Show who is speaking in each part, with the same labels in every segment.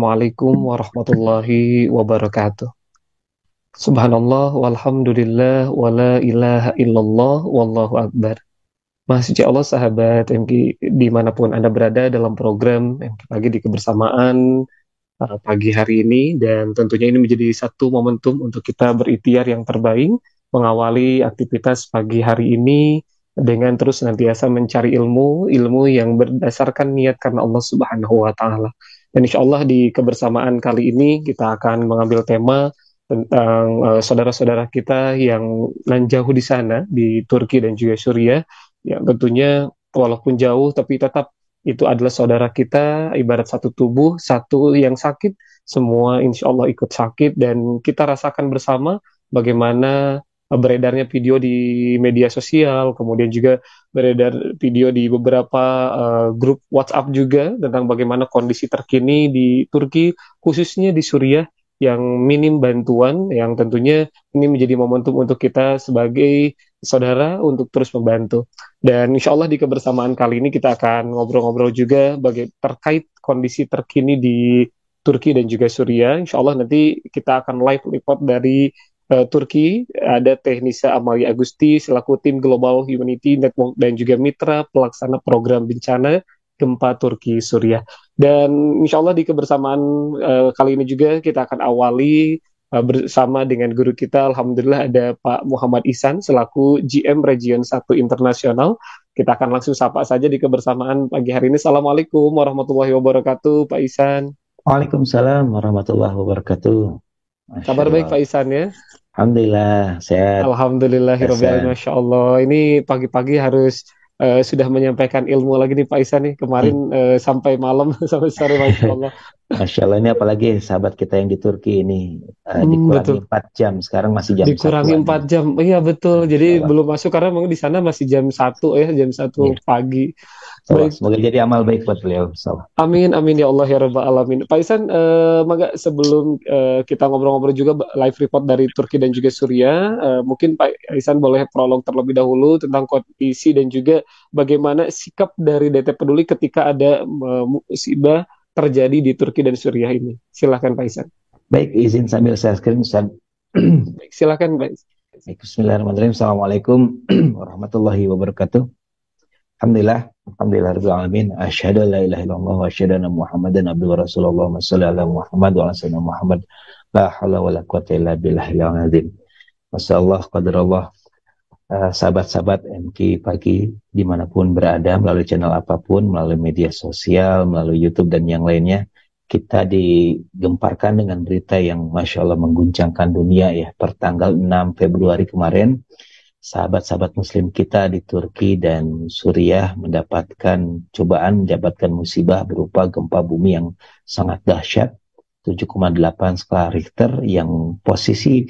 Speaker 1: Assalamualaikum warahmatullahi wabarakatuh. Subhanallah walhamdulillah wala ilaha illallah wallahu akbar. Masya Allah sahabat MK dimanapun Anda berada dalam program MK Pagi di kebersamaan pagi hari ini, dan tentunya ini menjadi satu momentum untuk kita berikhtiar yang terbaik mengawali aktivitas pagi hari ini dengan terus senantiasa mencari ilmu yang berdasarkan niat karena Allah Subhanahu wa taala. Dan insya Allah di kebersamaan kali ini kita akan mengambil tema tentang saudara-saudara kita yang nan jauh di sana di Turki dan juga Suriah, yang tentunya walaupun jauh tapi tetap itu adalah saudara kita, ibarat satu tubuh, satu yang sakit, semua insya Allah ikut sakit, dan kita rasakan bersama bagaimana beredarnya video di media sosial, kemudian juga beredar video di beberapa grup WhatsApp juga tentang bagaimana kondisi terkini di Turki, khususnya di Suriah, yang minim bantuan, yang tentunya ini menjadi momentum untuk kita sebagai saudara untuk terus membantu. Dan insya Allah di kebersamaan kali ini kita akan ngobrol-ngobrol juga terkait kondisi terkini di Turki dan juga Suriah. Insya Allah nanti kita akan live report dari Turki. Ada Teknisa Amalia Agusti selaku tim Global Humanity Network dan juga mitra pelaksana program bencana gempa Turki Suriah. Dan insya Allah di kebersamaan kali ini juga kita akan awali bersama dengan guru kita. Alhamdulillah ada Pak Muhammad Ihsan selaku GM Region 1 Internasional. Kita akan langsung sapa saja di kebersamaan pagi hari ini. Assalamualaikum warahmatullahi wabarakatuh, Pak Ihsan.
Speaker 2: Waalaikumsalam warahmatullahi wabarakatuh. Masya
Speaker 1: Kabar baik
Speaker 2: Allah.
Speaker 1: Pak Ihsan ya?
Speaker 2: Alhamdulillah, sehat.
Speaker 1: Alhamdulillahirrabbilalamin.
Speaker 2: Hasan.
Speaker 1: Masya Allah. Ini pagi-pagi harus sudah menyampaikan ilmu lagi nih Pak Ihsan nih. Kemarin sampai malam, sampai sore, Masya Allah.
Speaker 2: Masya Allah, ini apalagi sahabat kita yang di Turki ini dikurangi
Speaker 1: Betul.
Speaker 2: 4 jam, sekarang masih jam
Speaker 1: Dikurangi
Speaker 2: satuan
Speaker 1: 4
Speaker 2: ini.
Speaker 1: jam. Iya betul.
Speaker 2: Masya
Speaker 1: Jadi
Speaker 2: Allah.
Speaker 1: belum masuk karena memang di sana masih jam 1 ya, jam
Speaker 2: Iya,
Speaker 1: 1 pagi.
Speaker 2: Masya Allah.
Speaker 1: Baik.
Speaker 2: Semoga jadi amal baik buat beliau. Masya Allah.
Speaker 1: Amin, amin ya Allah ya Rabbal Alamin. Pak Ihsan, Mangga sebelum kita ngobrol-ngobrol juga live report dari Turki dan juga Suriah, mungkin Pak Ihsan boleh prolog terlebih dahulu tentang kondisi dan juga bagaimana sikap dari DT Peduli ketika ada musibah terjadi di Turki dan Suriah ini. Silakan Pak Ihsan.
Speaker 2: Baik, izin sambil saya screen, Ustaz.
Speaker 1: Baik, silakan Pak Ihsan.
Speaker 2: Baik, Bismillahirrahmanirrahim. Assalamualaikum warahmatullahi wabarakatuh. Alhamdulillah rabbil alamin. Asyhadu an la ilaha illallah wa asyhadu anna Muhammadan abduhu wa rasulullah. Shalli ala Muhammad wa ala sayyidina Muhammad. La haula wa la quwwata illa billahil azim. Masyaallah, qadarullah. Sahabat-sahabat MK Pagi dimanapun berada, melalui channel apapun, melalui media sosial, melalui YouTube dan yang lainnya, kita digemparkan dengan berita yang Masya Allah mengguncangkan dunia ya. Per tanggal 6 Februari kemarin, sahabat-sahabat muslim kita di Turki dan Suriah mendapatkan cobaan, mendapatkan musibah berupa gempa bumi yang sangat dahsyat, 7,8 skala Richter, yang posisi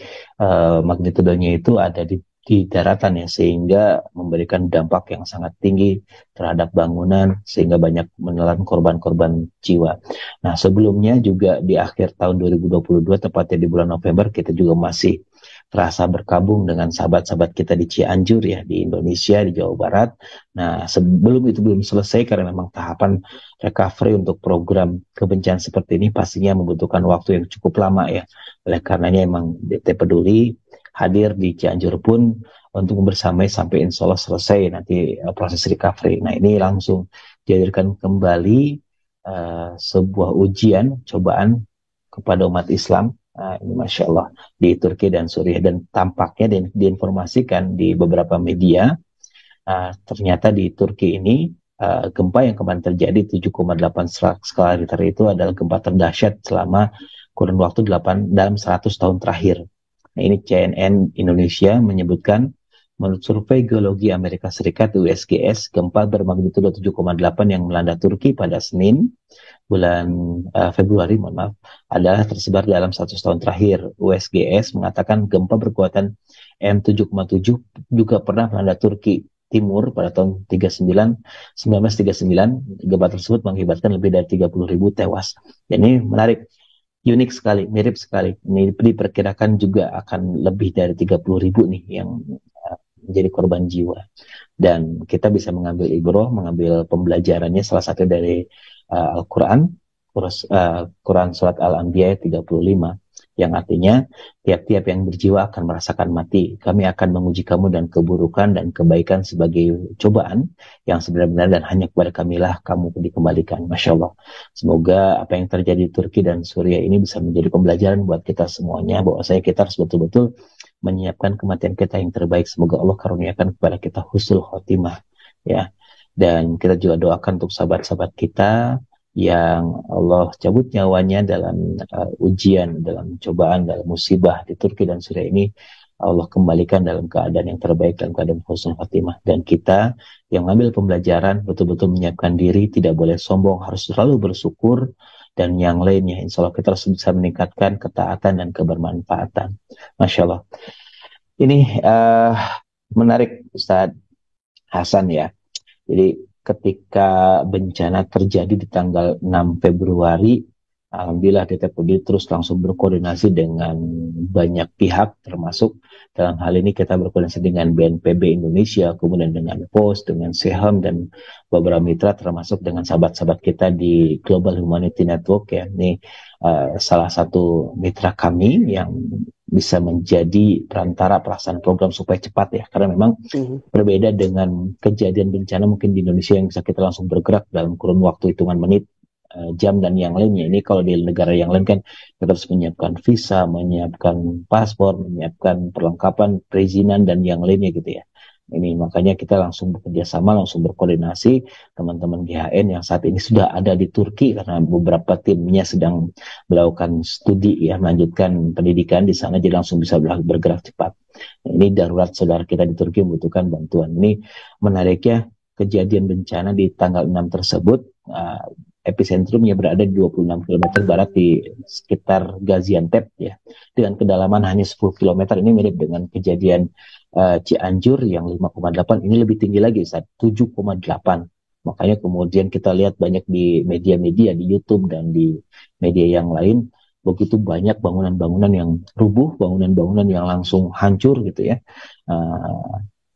Speaker 2: magnitudenya itu ada di daratan ya, sehingga memberikan dampak yang sangat tinggi terhadap bangunan, sehingga banyak menelan korban-korban jiwa. Nah, sebelumnya juga di akhir tahun 2022, tepatnya di bulan November, kita juga masih terasa berkabung dengan sahabat-sahabat kita di Cianjur ya, di Indonesia, di Jawa Barat. Nah, sebelum itu belum selesai karena memang tahapan recovery untuk program kebencanaan seperti ini pastinya membutuhkan waktu yang cukup lama ya. Oleh karenanya emang DT Peduli hadir di Cianjur pun untuk bersamai sampai insya Allah selesai nanti proses recovery. Nah, ini langsung dihadirkan kembali sebuah ujian, cobaan kepada umat Islam. Nah, ini Masya Allah di Turki dan Suriah, dan tampaknya diinformasikan di beberapa media, ternyata di Turki ini gempa yang kemarin terjadi 7,8 skala Richter itu adalah gempa terdahsyat selama kurun waktu dalam 100 tahun terakhir. Nah, ini CNN Indonesia menyebutkan, menurut survei geologi Amerika Serikat USGS, gempa bermagnitudo 7,8 yang melanda Turki pada Senin bulan Februari, mohon maaf, adalah tersebar dalam 100 tahun terakhir. USGS mengatakan gempa berkuatan M7,7 juga pernah melanda Turki Timur pada tahun 1939. Gempa tersebut mengakibatkan lebih dari 30.000 tewas. Dan ini menarik, unik sekali, mirip sekali. Ini diperkirakan juga akan lebih dari 30.000 nih yang menjadi korban jiwa. Dan kita bisa mengambil ibrah, mengambil pembelajarannya salah satu dari Al-Quran, Quran Surat Al-Anbiya ayat 35, yang artinya tiap-tiap yang berjiwa akan merasakan mati. Kami akan menguji kamu dan keburukan dan kebaikan sebagai cobaan yang sebenar-benar, dan hanya kepada kamilah kamu dikembalikan. Masya Allah. Semoga apa yang terjadi di Turki dan Suriah ini bisa menjadi pembelajaran buat kita semuanya, bahwasanya kita harus betul-betul menyiapkan kematian kita yang terbaik. Semoga Allah karuniakan kepada kita husnul khotimah, ya. Dan kita juga doakan untuk sahabat-sahabat kita yang Allah cabut nyawanya dalam ujian, dalam cobaan, dalam musibah di Turki dan Suriah ini. Allah kembalikan dalam keadaan yang terbaik, dalam keadaan husnul khatimah. Dan kita yang mengambil pembelajaran betul-betul menyiapkan diri, tidak boleh sombong, harus selalu bersyukur, dan yang lainnya insya Allah kita harus bisa meningkatkan ketaatan dan kebermanfaatan. Masya Allah. Ini menarik Ustadz Hasan ya. Jadi ketika bencana terjadi di tanggal 6 Februari, alhamdulillah DTPD terus langsung berkoordinasi dengan banyak pihak, termasuk dalam hal ini kita berkoordinasi dengan BNPB Indonesia, kemudian dengan POS, dengan SEHAM, dan beberapa mitra, termasuk dengan sahabat-sahabat kita di Global Humanity Network ya. Ini salah satu mitra kami yang bisa menjadi perantara pelaksanaan program supaya cepat ya, karena memang berbeda dengan kejadian bencana mungkin di Indonesia yang bisa kita langsung bergerak dalam kurun waktu hitungan menit, jam, dan yang lainnya. Ini kalau di negara yang lain kan kita harus menyiapkan visa, menyiapkan paspor, menyiapkan perlengkapan perizinan dan yang lainnya gitu ya. Ini makanya kita langsung bekerja sama, langsung berkoordinasi teman-teman GHN yang saat ini sudah ada di Turki, karena beberapa timnya sedang melakukan studi ya, melanjutkan pendidikan di sana, jadi langsung bisa bergerak cepat. Nah, ini darurat saudara kita di Turki membutuhkan bantuan. Ini menariknya, kejadian bencana di tanggal 6 tersebut epicentrumnya berada di 26 km barat di sekitar Gaziantep ya, dengan kedalaman hanya 10 km. Ini mirip dengan kejadian Cianjur yang 5,8, ini lebih tinggi lagi saat 7,8. Makanya kemudian kita lihat banyak di media-media, di YouTube dan di media yang lain, begitu banyak bangunan-bangunan yang rubuh, bangunan-bangunan yang langsung hancur gitu ya.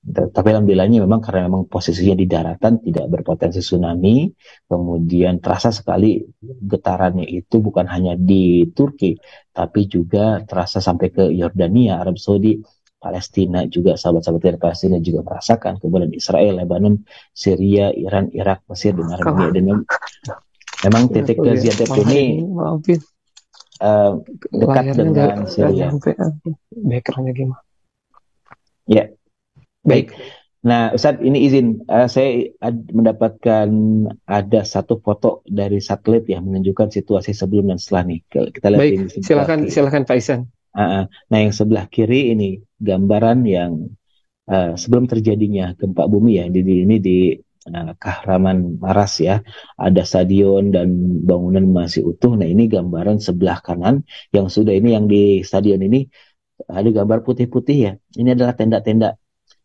Speaker 2: Tapi alhamdulillahnya memang karena memang posisinya di daratan, tidak berpotensi tsunami. Kemudian terasa sekali getarannya itu bukan hanya di Turki, tapi juga terasa sampai ke Yordania, Arab Saudi, Palestina juga, sahabat-sahabat dari Palestina juga merasakan. Kemudian Israel, Lebanon, Syria, Iran, Irak, Mesir, dan Arabia. Dan memang titik Gaziantep ini dekat dengan Syria.
Speaker 1: Backgroundnya gimana?
Speaker 2: Ya. Baik, nah Ustadz ini izin, saya mendapatkan ada satu foto dari satelit yang menunjukkan situasi sebelum dan setelah nih. Kita lihat.
Speaker 1: Baik, silakan Pak Ihsan.
Speaker 2: Nah yang sebelah kiri ini gambaran yang sebelum terjadinya gempa bumi ya, ini di Kahraman Maras ya, ada stadion dan bangunan masih utuh. Nah ini gambaran sebelah kanan yang sudah, ini yang di stadion ini ada gambar putih-putih ya, ini adalah tenda-tenda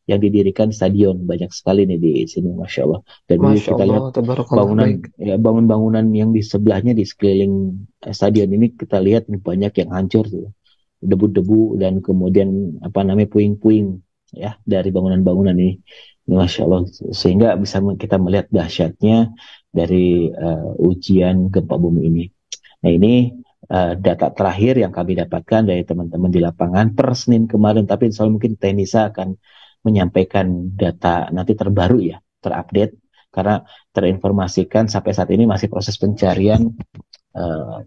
Speaker 2: yang didirikan stadion, banyak sekali nih di sini, Masya Allah. Dan
Speaker 1: Masya
Speaker 2: kita
Speaker 1: Allah,
Speaker 2: lihat bangunan yang di sebelahnya di sekeliling stadion ini, kita lihat ini banyak yang hancur tuh, debu-debu dan kemudian puing-puing ya dari bangunan-bangunan ini, Masya Allah. Sehingga bisa kita melihat dahsyatnya dari ujian gempa bumi ini. Nah ini data terakhir yang kami dapatkan dari teman-teman di lapangan per Senin kemarin, tapi insya Allah mungkin Tenisa akan menyampaikan data nanti terbaru ya, terupdate, karena terinformasikan sampai saat ini masih proses pencarian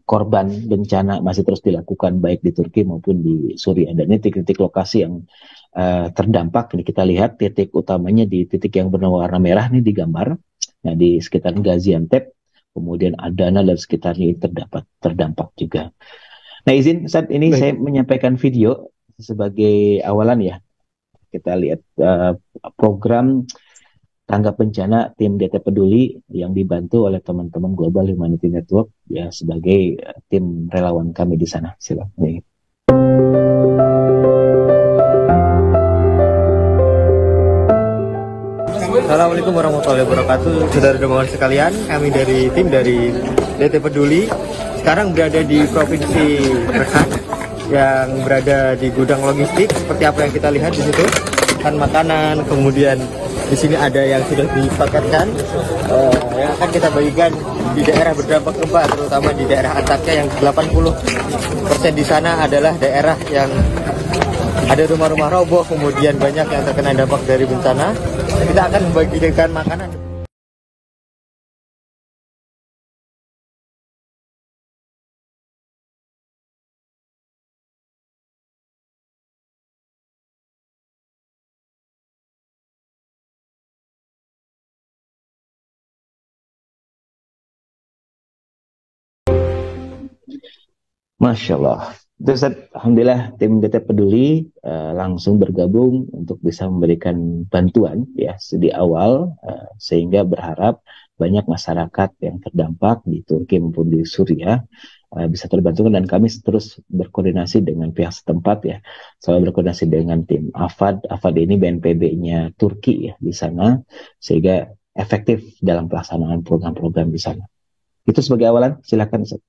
Speaker 2: korban bencana masih terus dilakukan baik di Turki maupun di Suriah. Dan ini titik-titik lokasi yang terdampak. Ini kita lihat titik utamanya di titik yang berwarna merah nih di gambar. Nah di sekitar Gaziantep, kemudian Adana dan sekitarnya terdampak juga. Nah izin saat ini saya menyampaikan video sebagai awalan ya. Kita lihat program tanggap bencana tim DT Peduli yang dibantu oleh teman-teman Global Humanity Network ya, sebagai tim relawan kami di sana. Silakan.
Speaker 3: Assalamualaikum warahmatullahi wabarakatuh, saudara-saudara sekalian. Kami dari tim dari DT Peduli sekarang berada di Provinsi Rekan, yang berada di gudang logistik seperti apa yang kita lihat di situ, kan makanan, kemudian Di sini ada yang sudah dipaketkan, yang akan kita bagikan di daerah berdampak gempa, terutama di daerah Antakya yang 80% di sana adalah daerah yang ada rumah-rumah roboh, kemudian banyak yang terkena dampak dari bencana. Kita akan membagikan makanan.
Speaker 2: Masya Allah. Itu Ustaz, Alhamdulillah tim DT Peduli langsung bergabung untuk bisa memberikan bantuan ya di awal, sehingga berharap banyak masyarakat yang terdampak di Turki maupun di Suriah bisa terbantu, dan kami terus berkoordinasi dengan pihak setempat ya. Selalu berkoordinasi dengan tim AFAD. AFAD ini BNPB-nya Turki ya di sana, sehingga efektif dalam pelaksanaan program-program di sana. Itu sebagai awalan, silakan Ustaz.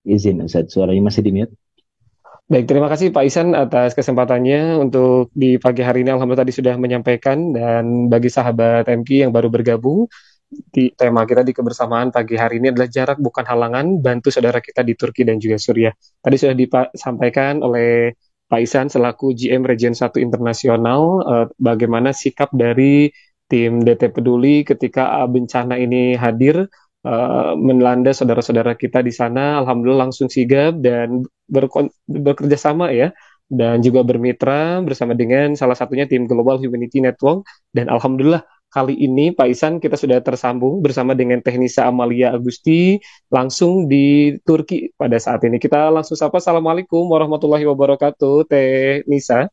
Speaker 2: Izin Ustaz, suaranya masih di mute.
Speaker 1: Baik, terima kasih Pak Isan atas kesempatannya untuk di pagi hari ini. Alhamdulillah tadi sudah menyampaikan, dan bagi sahabat MQ yang baru bergabung, di tema kita di kebersamaan pagi hari ini adalah jarak bukan halangan, bantu saudara kita di Turki dan juga Suriah. Tadi sudah disampaikan oleh Pak Isan selaku GM Region 1 Internasional, bagaimana sikap dari tim DT Peduli ketika bencana ini hadir, melanda saudara-saudara kita di sana. Alhamdulillah langsung sigap dan bekerja sama ya, dan juga bermitra bersama dengan salah satunya tim Global Humanity Network. Dan Alhamdulillah kali ini Pak Isan kita sudah tersambung bersama dengan Teknisa Amalia Agusti langsung di Turki pada saat ini. Kita langsung sapa. Assalamualaikum warahmatullahi wabarakatuh, Teh Nisa.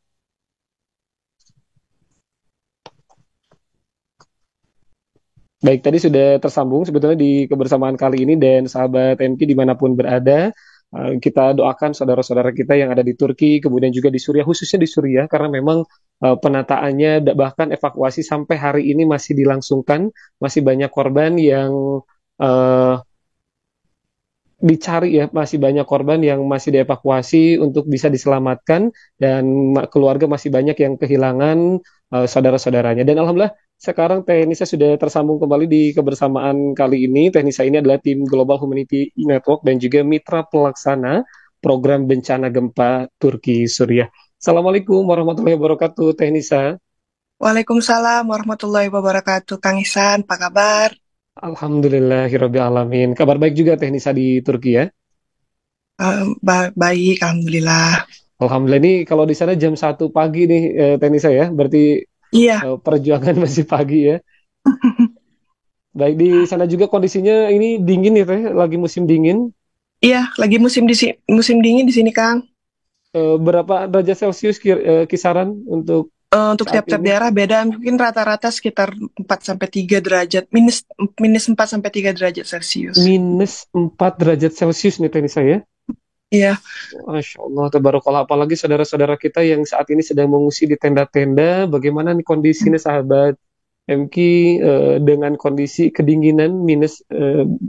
Speaker 1: Baik, tadi sudah tersambung sebetulnya di kebersamaan kali ini, dan sahabat MQ dimanapun berada, kita doakan saudara-saudara kita yang ada di Turki, kemudian juga di Suriah, khususnya di Suriah, karena memang penataannya bahkan evakuasi sampai hari ini masih dilangsungkan, masih banyak korban yang uh, dicari ya, masih banyak korban yang masih dievakuasi untuk bisa diselamatkan, dan keluarga masih banyak yang kehilangan saudara-saudaranya. Dan Alhamdulillah sekarang Teknisa sudah tersambung kembali di kebersamaan kali ini. Teknisa ini adalah tim Global Humanity Network dan juga mitra pelaksana program bencana gempa Turki Suriah. Assalamualaikum warahmatullahi wabarakatuh, Teknisa.
Speaker 4: Waalaikumsalam warahmatullahi wabarakatuh. Kang Ihsan, apa kabar?
Speaker 1: Alhamdulillahirabbil alamin. Kabar baik juga Teknisa di Turki ya.
Speaker 4: Baik, alhamdulillah.
Speaker 1: Alhamdulillah, ini kalau di sana jam 1 pagi nih, Teknisa ya. Berarti
Speaker 4: Iya,
Speaker 1: perjuangan masih pagi ya. Baik, di sana juga kondisinya ini dingin ya Teh, lagi musim dingin.
Speaker 4: iya, lagi musim dingin di sini, Kang.
Speaker 1: Berapa derajat Celcius kisaran untuk
Speaker 4: Untuk
Speaker 1: saat
Speaker 4: tiap-tiap
Speaker 1: ini?
Speaker 4: daerah beda, mungkin rata-rata sekitar 4 sampai 3 derajat, minus 4 sampai 3 derajat Celcius.
Speaker 1: Minus 4 derajat Celcius nih Tenisa ya.
Speaker 4: Iya,
Speaker 1: Masya Allah, tabarakallah. Apalagi saudara-saudara kita yang saat ini sedang mengungsi di tenda-tenda. Bagaimana nih kondisinya sahabat MQ, dengan kondisi kedinginan minus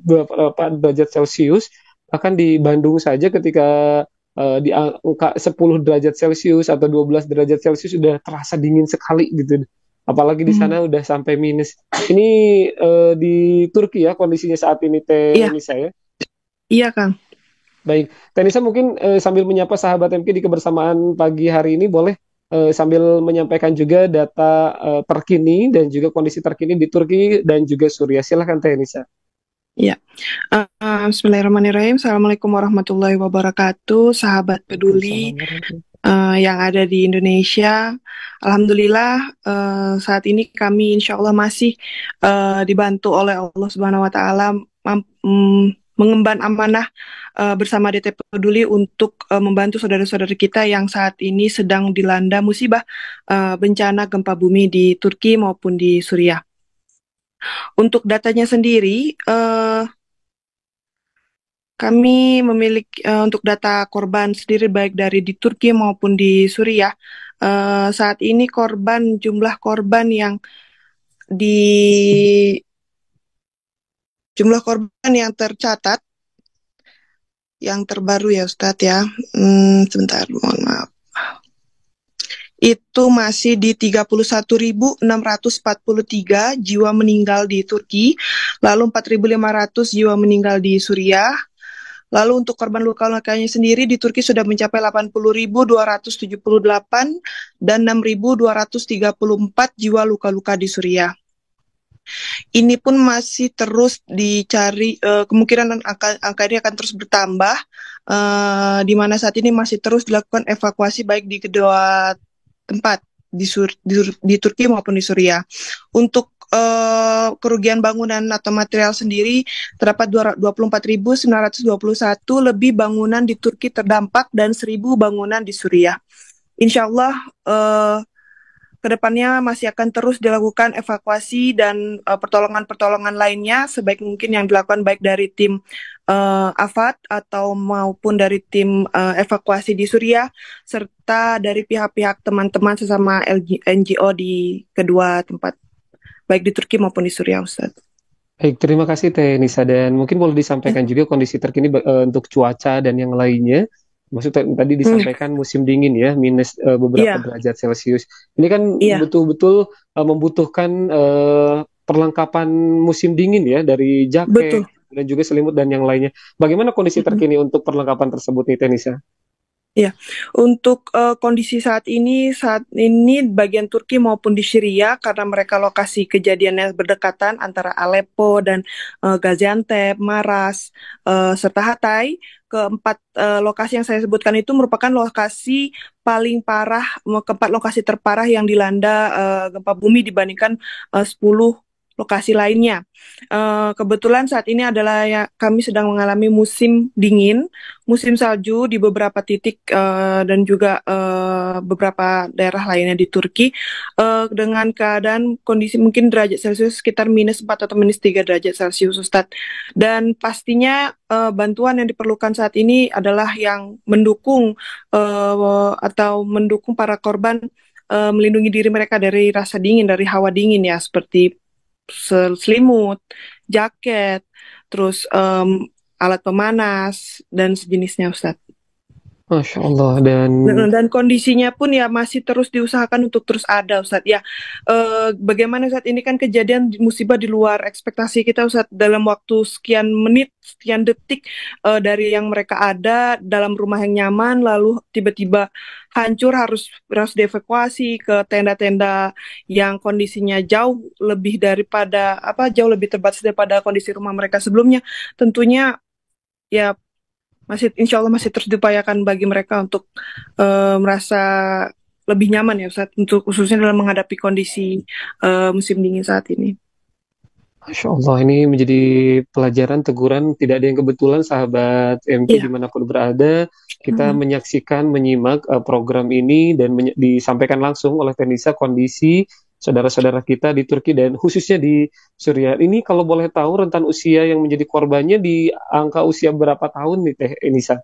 Speaker 1: berapa derajat Celcius. Bahkan di Bandung saja ketika di angka 10 derajat Celcius atau 12 derajat Celcius sudah terasa dingin sekali gitu. Apalagi di
Speaker 4: Hmm,
Speaker 1: sana udah sampai minus. Ini di Turki ya kondisinya saat ini Teh
Speaker 4: iya,
Speaker 1: Nisa ya.
Speaker 4: iya, Kang.
Speaker 1: Baik, Tenisa mungkin sambil menyapa sahabat MK di kebersamaan pagi hari ini, boleh sambil menyampaikan juga data terkini dan juga kondisi terkini di Turki dan juga Suriah. Silahkan Tenisa.
Speaker 4: Iya. Bismillahirrahmanirrahim. Assalamualaikum warahmatullahi wabarakatuh. Sahabat peduli yang ada di Indonesia. Alhamdulillah saat ini kami insya Allah masih dibantu oleh Allah Subhanahu Wa Taala mengemban amanah bersama DT Peduli untuk membantu saudara-saudara kita yang saat ini sedang dilanda musibah bencana gempa bumi di Turki maupun di Suriah. Untuk datanya sendiri, kami memiliki untuk data korban sendiri baik dari di Turki maupun di Suriah. Saat ini jumlah korban yang tercatat yang terbaru ya Ustadz ya. Sebentar, mohon maaf. Itu masih di 31.643 jiwa meninggal di Turki, lalu 4.500 jiwa meninggal di Suriah. Lalu untuk korban luka-lukanya sendiri di Turki sudah mencapai 80.278 dan 6.234 jiwa luka-luka di Suriah. Ini pun masih terus dicari, kemungkinan angka ini akan terus bertambah, di mana saat ini masih terus dilakukan evakuasi baik di kedua tempat di Turki maupun di Suriah. Untuk kerugian bangunan atau material sendiri terdapat 24.921 lebih bangunan di Turki terdampak dan 1.000 bangunan di Suriah. Insya Allah kedepannya masih akan terus dilakukan evakuasi dan pertolongan-pertolongan lainnya sebaik mungkin yang dilakukan baik dari tim AFAD atau maupun dari tim evakuasi di Suriah serta dari pihak-pihak teman-teman sesama NGO di kedua tempat baik di Turki maupun di Suriah, Ustaz.
Speaker 1: Baik, terima kasih Teh Nisa, dan mungkin boleh disampaikan juga kondisi terkini untuk cuaca dan yang lainnya. Maksudnya tadi disampaikan musim dingin ya, minus beberapa derajat Celcius. Ini kan betul-betul membutuhkan perlengkapan musim dingin ya, dari jaket dan juga selimut dan yang lainnya. Bagaimana kondisi terkini untuk perlengkapan tersebut nih Teh Nisa?
Speaker 4: Ya, untuk kondisi saat ini bagian Turki maupun di Syria karena mereka lokasi kejadiannya berdekatan antara Aleppo dan Gaziantep, Maras, serta Hatay. Keempat lokasi yang saya sebutkan itu merupakan lokasi paling parah, keempat lokasi terparah yang dilanda gempa bumi dibandingkan 10 lokasi lainnya. Kebetulan saat ini adalah kami sedang mengalami musim dingin, musim salju di beberapa titik dan juga beberapa daerah lainnya di Turki dengan keadaan kondisi mungkin derajat Celcius sekitar minus 4 atau minus 3 derajat Celcius, Ustadz. Dan pastinya bantuan yang diperlukan saat ini adalah yang mendukung atau mendukung para korban melindungi diri mereka dari rasa dingin, dari hawa dingin ya, seperti selimut, jaket, terus alat pemanas dan sejenisnya, Ustadz.
Speaker 1: Masya Allah,
Speaker 4: dan kondisinya pun ya masih terus diusahakan untuk terus ada, Ustadz. Ya, bagaimana saat ini kan kejadian musibah di luar ekspektasi kita, Ustadz. Dalam waktu sekian menit, sekian detik dari yang mereka ada dalam rumah yang nyaman, lalu tiba-tiba hancur, harus dievakuasi ke tenda-tenda yang kondisinya jauh lebih terbatas daripada kondisi rumah mereka sebelumnya. Tentunya ya insya Allah masih terus diupayakan bagi mereka untuk merasa lebih nyaman ya Ustaz, untuk khususnya dalam menghadapi kondisi musim dingin saat ini.
Speaker 1: Masya Allah, ini menjadi pelajaran, teguran, tidak ada yang kebetulan sahabat MK dimanapun berada. Kita menyaksikan, menyimak program ini dan disampaikan langsung oleh Teh Nisa kondisi saudara-saudara kita di Turki dan khususnya di Suriah. Ini kalau boleh tahu rentan usia yang menjadi korbannya di angka usia berapa tahun nih Teh Nisa?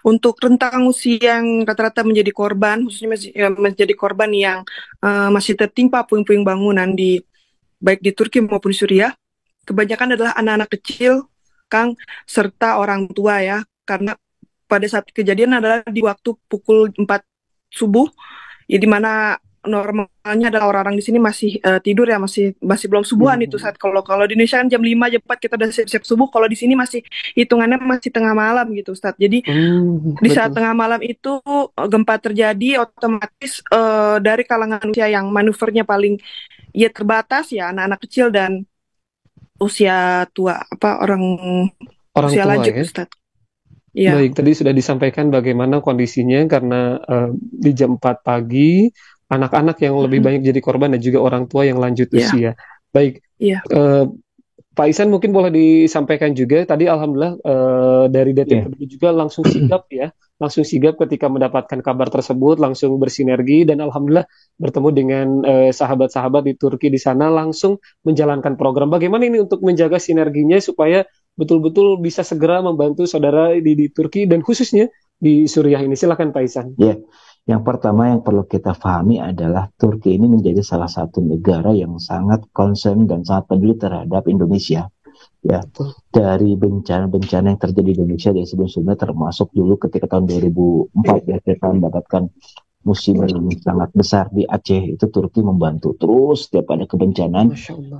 Speaker 4: Untuk rentang usia yang rata-rata menjadi korban, khususnya menjadi korban yang masih tertimpa puing-puing bangunan baik di Turki maupun di Suriah, kebanyakan adalah anak-anak kecil, Kang, serta orang tua ya, karena pada saat kejadian adalah di waktu pukul 4 subuh, ya di mana normalnya adalah orang-orang di sini masih tidur ya, masih belum subuhan itu saat kalau di Indonesia kan jam 5 jam 4 kita udah siap-siap subuh, kalau di sini masih hitungannya masih tengah malam gitu Ustaz. Jadi di saat tengah malam itu gempa terjadi, otomatis dari kalangan usia yang manuvernya paling terbatas ya anak-anak kecil dan usia tua orang usia tua, lanjut ya? Ustaz.
Speaker 1: Ya. Baik, tadi sudah disampaikan bagaimana kondisinya karena di jam 4 pagi anak-anak yang lebih banyak jadi korban dan juga orang tua yang lanjut usia. Baik, Pak Ihsan mungkin boleh disampaikan juga tadi alhamdulillah dari DTP juga langsung sigap ketika mendapatkan kabar tersebut, langsung bersinergi dan alhamdulillah bertemu dengan sahabat-sahabat di Turki di sana langsung menjalankan program. Bagaimana ini untuk menjaga sinerginya supaya betul-betul bisa segera membantu saudara di Turki dan khususnya di Suriah ini? Silakan Pak Ihsan.
Speaker 2: Ya, yang pertama yang perlu kita pahami adalah Turki ini menjadi salah satu negara yang sangat concern dan sangat peduli terhadap Indonesia. ya, dari bencana-bencana yang terjadi di Indonesia dari sebelum-sebelumnya, termasuk dulu ketika tahun 2004 ya, kita mendapatkan musibah yang sangat besar di Aceh. Itu Turki membantu terus setiap ada kebencanaan.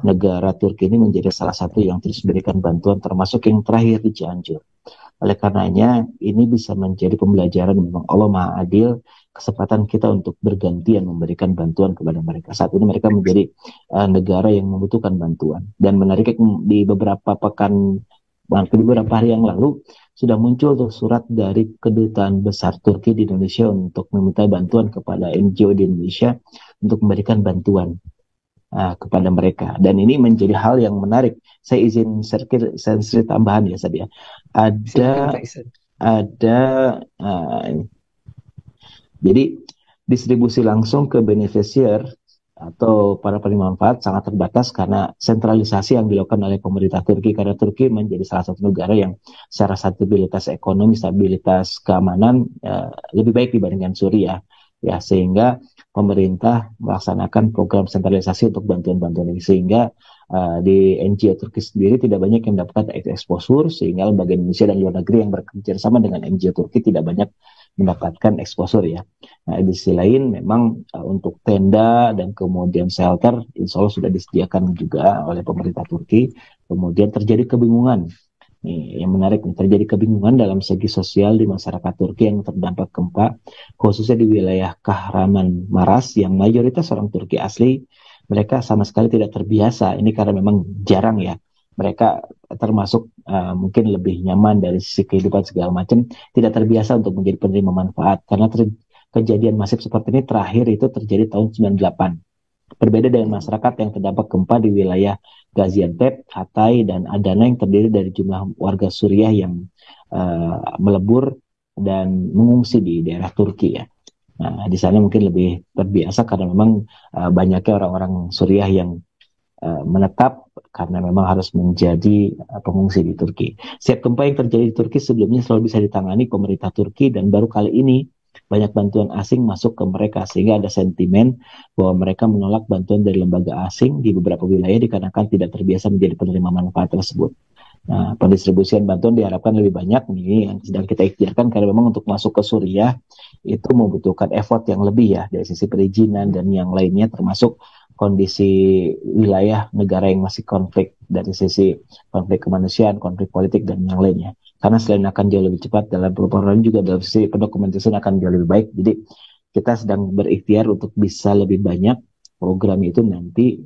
Speaker 2: Negara Turki ini menjadi salah satu yang terus memberikan bantuan, termasuk yang terakhir di Cianjur. Oleh karenanya ini bisa menjadi pembelajaran, memang Allah Maha Adil, kesempatan kita untuk bergantian memberikan bantuan kepada mereka. Saat ini mereka menjadi negara yang membutuhkan bantuan. Dan menariknya, di beberapa hari yang lalu sudah muncul tuh surat dari Kedutaan Besar Turki di Indonesia untuk meminta bantuan kepada NGO di Indonesia untuk memberikan bantuan kepada mereka. Dan ini menjadi hal yang menarik. Saya izin share tambahan ya, Sad ya. Jadi distribusi langsung ke beneficiar atau para penerima manfaat sangat terbatas karena sentralisasi yang dilakukan oleh pemerintah Turki, karena Turki menjadi salah satu negara yang secara stabilitas ekonomi, stabilitas keamanan lebih baik dibandingkan Suriah ya, sehingga pemerintah melaksanakan program sentralisasi untuk bantuan-bantuan ini, sehingga di NGO Turki sendiri tidak banyak yang mendapatkan exposure, sehingga lembaga Indonesia dan luar negeri yang bekerja sama dengan NGO Turki tidak banyak mendapatkan exposure ya. Nah, di sisi lain memang untuk tenda dan kemudian shelter insya Allah sudah disediakan juga oleh pemerintah Turki. Kemudian terjadi kebingungan. Nih, yang menarik nih, terjadi kebingungan dalam segi sosial di masyarakat Turki yang terdampak gempa, khususnya di wilayah Kahraman Maras yang mayoritas orang Turki asli. Mereka sama sekali tidak terbiasa, ini karena memang jarang ya, mereka termasuk mungkin lebih nyaman dari sisi kehidupan segala macam, tidak terbiasa untuk menjadi penerima manfaat, karena kejadian masif seperti ini terakhir itu terjadi tahun 98. Berbeda dengan masyarakat yang terdampak gempa di wilayah Gaziantep, Hatay, dan Adana yang terdiri dari jumlah warga Suriah yang melebur dan mengungsi di daerah Turki ya. Nah, di sana mungkin lebih terbiasa karena memang banyaknya orang-orang Suriah yang menetap karena memang harus menjadi pengungsi di Turki. Setiap gempa yang terjadi di Turki sebelumnya selalu bisa ditangani pemerintah Turki, dan baru kali ini banyak bantuan asing masuk ke mereka, sehingga ada sentimen bahwa mereka menolak bantuan dari lembaga asing di beberapa wilayah dikarenakan tidak terbiasa menjadi penerima manfaat tersebut. Nah, pendistribusian bantuan diharapkan lebih banyak nih yang sedang kita ikhtiarkan, karena memang untuk masuk ke Suriah itu membutuhkan effort yang lebih ya dari sisi perizinan dan yang lainnya, termasuk kondisi wilayah negara yang masih konflik dari sisi konflik kemanusiaan, konflik politik dan yang lainnya. Karena selain akan jauh lebih cepat dalam pelaporan, juga dalam sisi pendokumentasian akan jauh lebih baik. Jadi kita sedang berikhtiar untuk bisa lebih banyak program itu nanti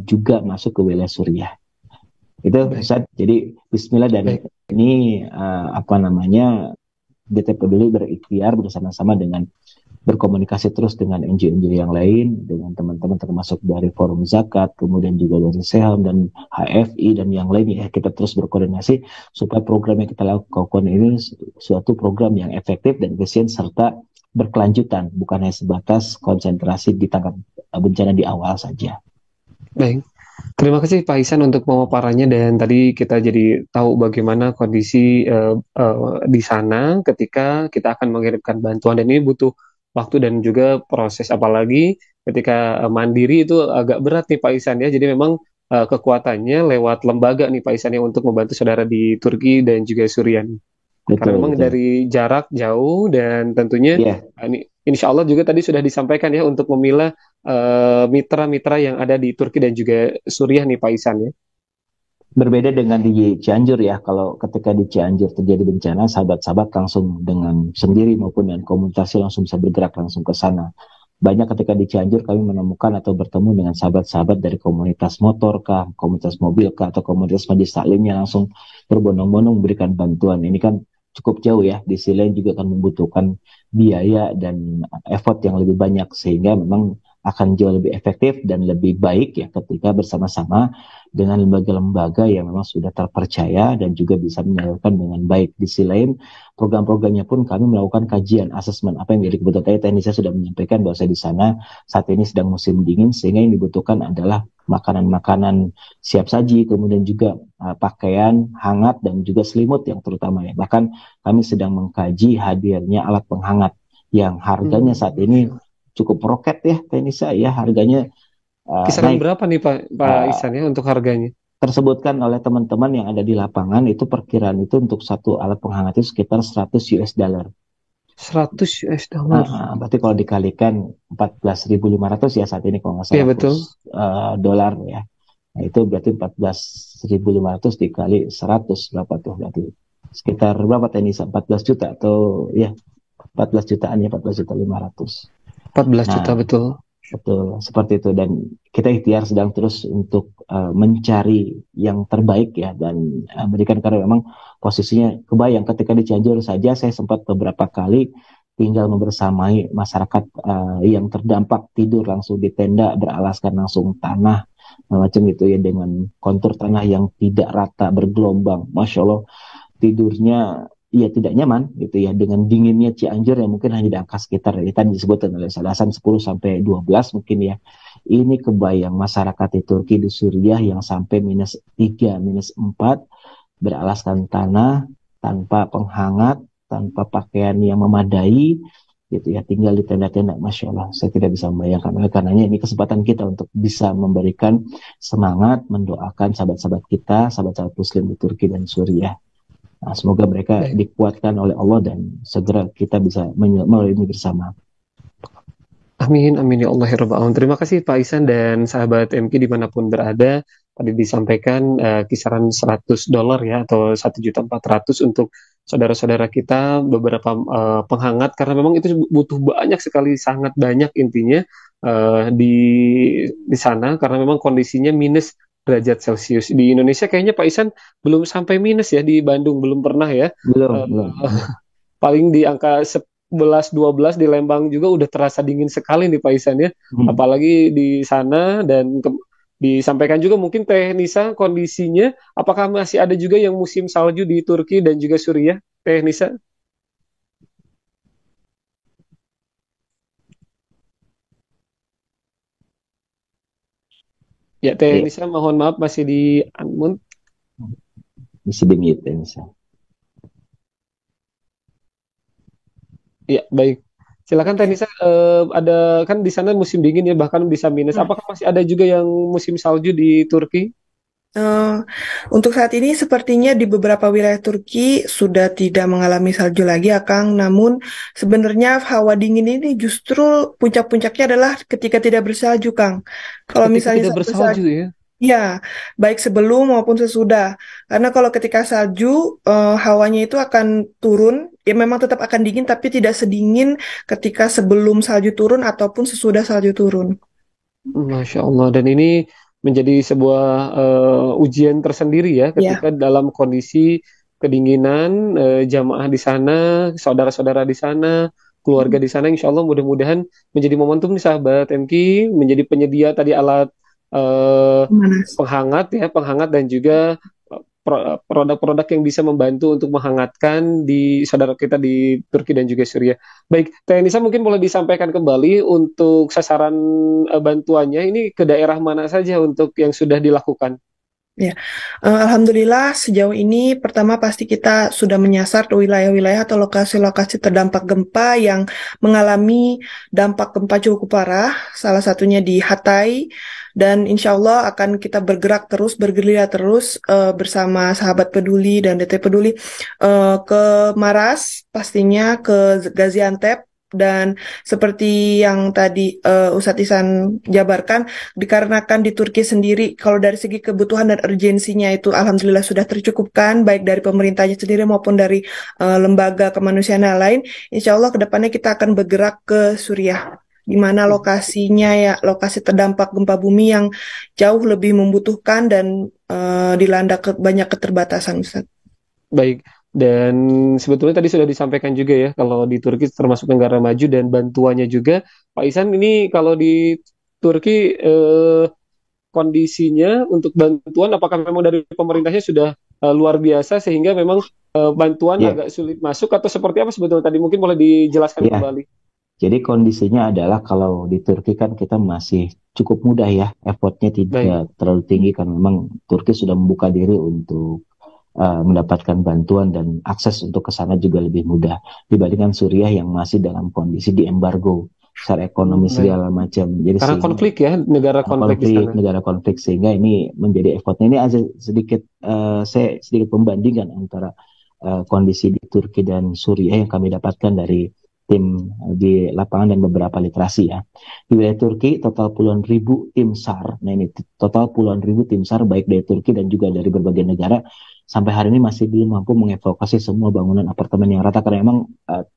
Speaker 2: juga masuk ke wilayah Suriah. Itu Ustaz. Jadi Bismillah, dan ini DT Peduli berikhtiar bersama-sama dengan berkomunikasi terus dengan NGO-NGO yang lain, dengan teman-teman termasuk dari Forum Zakat, kemudian juga dari SEHAM dan HFI dan yang lain ya. Kita terus berkoordinasi supaya program yang kita lakukan ini suatu program yang efektif dan efisien serta berkelanjutan, bukan hanya sebatas konsentrasi di tangkap bencana di awal saja.
Speaker 1: Baik. Terima kasih Pak Ihsan untuk pemaparannya, dan tadi kita jadi tahu bagaimana kondisi di sana ketika kita akan mengirimkan bantuan, dan ini butuh waktu dan juga proses, apalagi ketika mandiri itu agak berat nih Pak Ihsan ya. Jadi memang kekuatannya lewat lembaga nih Pak Ihsan ya untuk membantu saudara di Turki dan juga Suriah. Karena memang dari jarak jauh, dan tentunya ini insya Allah juga tadi sudah disampaikan ya untuk memilah mitra-mitra yang ada di Turki dan juga Suriah nih Pak Ihsan ya.
Speaker 2: Berbeda dengan di Cianjur ya, kalau ketika di Cianjur terjadi bencana, sahabat-sahabat langsung dengan sendiri maupun dengan komunitas langsung bisa bergerak langsung ke sana. Banyak ketika di Cianjur kami menemukan atau bertemu dengan sahabat-sahabat dari komunitas motor kah, komunitas mobil kah, atau komunitas majelis taklimnya langsung berbondong-bondong memberikan bantuan. Ini kan cukup jauh ya, di sisi lain juga akan membutuhkan biaya dan effort yang lebih banyak, sehingga memang akan jauh lebih efektif dan lebih baik ya ketika bersama-sama dengan lembaga-lembaga yang memang sudah terpercaya dan juga bisa menyalurkan dengan baik. Di sisi lain, program-programnya pun kami melakukan kajian, asesmen apa yang jadi kebutuhan. Teknisnya sudah menyampaikan bahwa saya di sana saat ini sedang musim dingin, sehingga yang dibutuhkan adalah makanan-makanan siap saji, kemudian juga pakaian hangat dan juga selimut yang terutama ya. Bahkan kami sedang mengkaji hadirnya alat penghangat yang harganya saat ini cukup roket ya Tenisa ya, harganya
Speaker 1: kisaran naik. Berapa nih Pak Ihsan ya untuk harganya?
Speaker 2: tersebutkan oleh teman-teman yang ada di lapangan itu perkiraan itu untuk satu alat penghangat itu sekitar 100 US dollar.
Speaker 1: 100 US dollar.
Speaker 2: Berarti kalau dikalikan 14.500 ya saat ini kalau nggak
Speaker 1: Iya
Speaker 2: salah
Speaker 1: betul.
Speaker 2: kurs dolar ya. Nah, itu berarti 14.500 dikali 100 berapa tuh berarti? Sekitar berapa tadi? 14 juta atau ya 14 jutaan ya 14 juta 500.
Speaker 1: 14 juta
Speaker 2: Nah,
Speaker 1: betul.
Speaker 2: betul, seperti itu. Dan kita ikhtiar sedang terus untuk mencari yang terbaik ya dan berikan karena memang posisinya kebayang ketika di Cianjur saja saya sempat beberapa kali tinggal membersamai masyarakat yang terdampak tidur langsung di tenda beralaskan langsung tanah macam itu ya dengan kontur tanah yang tidak rata bergelombang. Masya Allah tidurnya ya tidak nyaman gitu ya dengan dinginnya Cianjur yang mungkin hanya di angka sekitar ya, tadi disebutkan oleh Salasan 10 sampai 12 mungkin ya. Ini kebayang masyarakat di Turki di Suriah yang sampai -3, -4 beralaskan tanah tanpa penghangat, tanpa pakaian yang memadai gitu ya, tinggal di tenda-tenda. Masya Allah, saya tidak bisa membayangkan. Oleh karenanya ini kesempatan kita untuk bisa memberikan semangat, mendoakan sahabat-sahabat kita, sahabat-sahabat muslim di Turki dan Suriah. Nah, semoga mereka
Speaker 1: Baik.
Speaker 2: dikuatkan oleh Allah dan segera kita bisa melalui ini bersama.
Speaker 1: Amin, amin ya Allah ya Rabbal Alamin. Terima kasih Pak Ihsan dan sahabat MQ dimanapun berada. Tadi disampaikan kisaran 100 dolar ya atau 1.400.000 untuk saudara-saudara kita beberapa penghangat karena memang itu butuh banyak sekali, sangat banyak intinya di sana karena memang kondisinya minus derajat Celcius. Di Indonesia kayaknya Pak Ihsan belum sampai minus ya, di Bandung belum pernah ya.
Speaker 2: Belum.
Speaker 1: Paling di angka 11-12 di Lembang juga udah terasa dingin sekali nih Pak Ihsan ya. Apalagi di sana dan disampaikan juga mungkin Teh Nisa kondisinya apakah masih ada juga yang musim salju di Turki dan juga Suriah, Teh Nisa? Ya Teh
Speaker 2: Ya,
Speaker 1: Nisa mohon maaf masih di unmute.
Speaker 2: bisa di-mute ya, bisa.
Speaker 1: Ya baik. Silakan Teh Nisa, ada kan di sana musim dingin ya bahkan bisa minus. Apakah masih ada juga yang musim salju di Turki?
Speaker 4: Untuk saat ini sepertinya di beberapa wilayah Turki sudah tidak mengalami salju lagi ya Kang. Namun sebenarnya hawa dingin ini justru puncak-puncaknya adalah ketika tidak bersalju Kang. Kalau
Speaker 1: Ketika
Speaker 4: misalnya
Speaker 1: tidak
Speaker 4: saat
Speaker 1: bersalju
Speaker 4: bersalju,
Speaker 1: ya.
Speaker 4: ya baik sebelum maupun sesudah. Karena kalau ketika salju hawanya itu akan turun, ya memang tetap akan dingin tapi tidak sedingin ketika sebelum salju turun ataupun sesudah salju turun.
Speaker 1: Masya Allah, dan ini menjadi sebuah ujian tersendiri ya
Speaker 4: Ya.
Speaker 1: ketika dalam kondisi kedinginan jamaah di sana, saudara-saudara di sana, keluarga di sana, insya Allah mudah-mudahan menjadi momentum nih sahabat MK, menjadi penyedia tadi alat eh,
Speaker 4: Panas.
Speaker 1: penghangat dan juga produk-produk yang bisa membantu untuk menghangatkan di saudara kita di Turki dan juga Suriah. Baik, Teh Nisa mungkin boleh disampaikan kembali untuk sasaran bantuannya ini ke daerah mana saja untuk yang sudah dilakukan?
Speaker 4: Ya, Alhamdulillah sejauh ini pertama pasti kita sudah menyasar ke wilayah-wilayah atau lokasi-lokasi terdampak gempa yang mengalami dampak gempa cukup parah, salah satunya di Hatay, dan insya Allah akan kita bergerak terus, bergerilya terus bersama sahabat peduli dan DT peduli ke Maras, pastinya ke Gaziantep, dan seperti yang tadi Ustadz Ihsan jabarkan, dikarenakan di Turki sendiri, kalau dari segi kebutuhan dan urgensinya itu alhamdulillah sudah tercukupkan, baik dari pemerintahnya sendiri maupun dari lembaga kemanusiaan yang lain. Insya Allah kedepannya kita akan bergerak ke Suriah, di mana lokasinya ya lokasi terdampak gempa bumi yang jauh lebih membutuhkan dan dilanda banyak keterbatasan, Ustaz.
Speaker 1: Baik, dan sebetulnya tadi sudah disampaikan juga ya, kalau di Turki termasuk negara maju dan bantuannya juga, Pak Ihsan ini kalau di Turki kondisinya untuk bantuan apakah memang dari pemerintahnya sudah luar biasa sehingga memang bantuan
Speaker 2: Ya,
Speaker 1: agak sulit masuk atau seperti apa sebetulnya tadi mungkin boleh dijelaskan
Speaker 2: ya.
Speaker 1: kembali.
Speaker 2: Jadi kondisinya adalah kalau di Turki kan kita masih cukup mudah ya, effortnya
Speaker 1: Baik,
Speaker 2: tidak terlalu tinggi karena memang Turki sudah membuka diri untuk mendapatkan bantuan dan akses untuk ke sana juga lebih mudah dibandingkan Suriah yang masih dalam kondisi di embargo. secara ekonomi
Speaker 1: Baik.
Speaker 2: segala macam. Jadi
Speaker 1: Karena konflik ya, negara konflik di sana.
Speaker 2: negara konflik sehingga ini menjadi effortnya ini ada sedikit saya sedikit pembandingkan antara kondisi di Turki dan Suriah yang kami dapatkan dari tim di lapangan dan beberapa literasi ya. Di wilayah Turki total puluhan ribu tim SAR. Nah ini total puluhan ribu tim SAR baik dari Turki dan juga dari berbagai negara sampai hari ini masih belum mampu mengevakuasi semua bangunan apartemen yang rata karena memang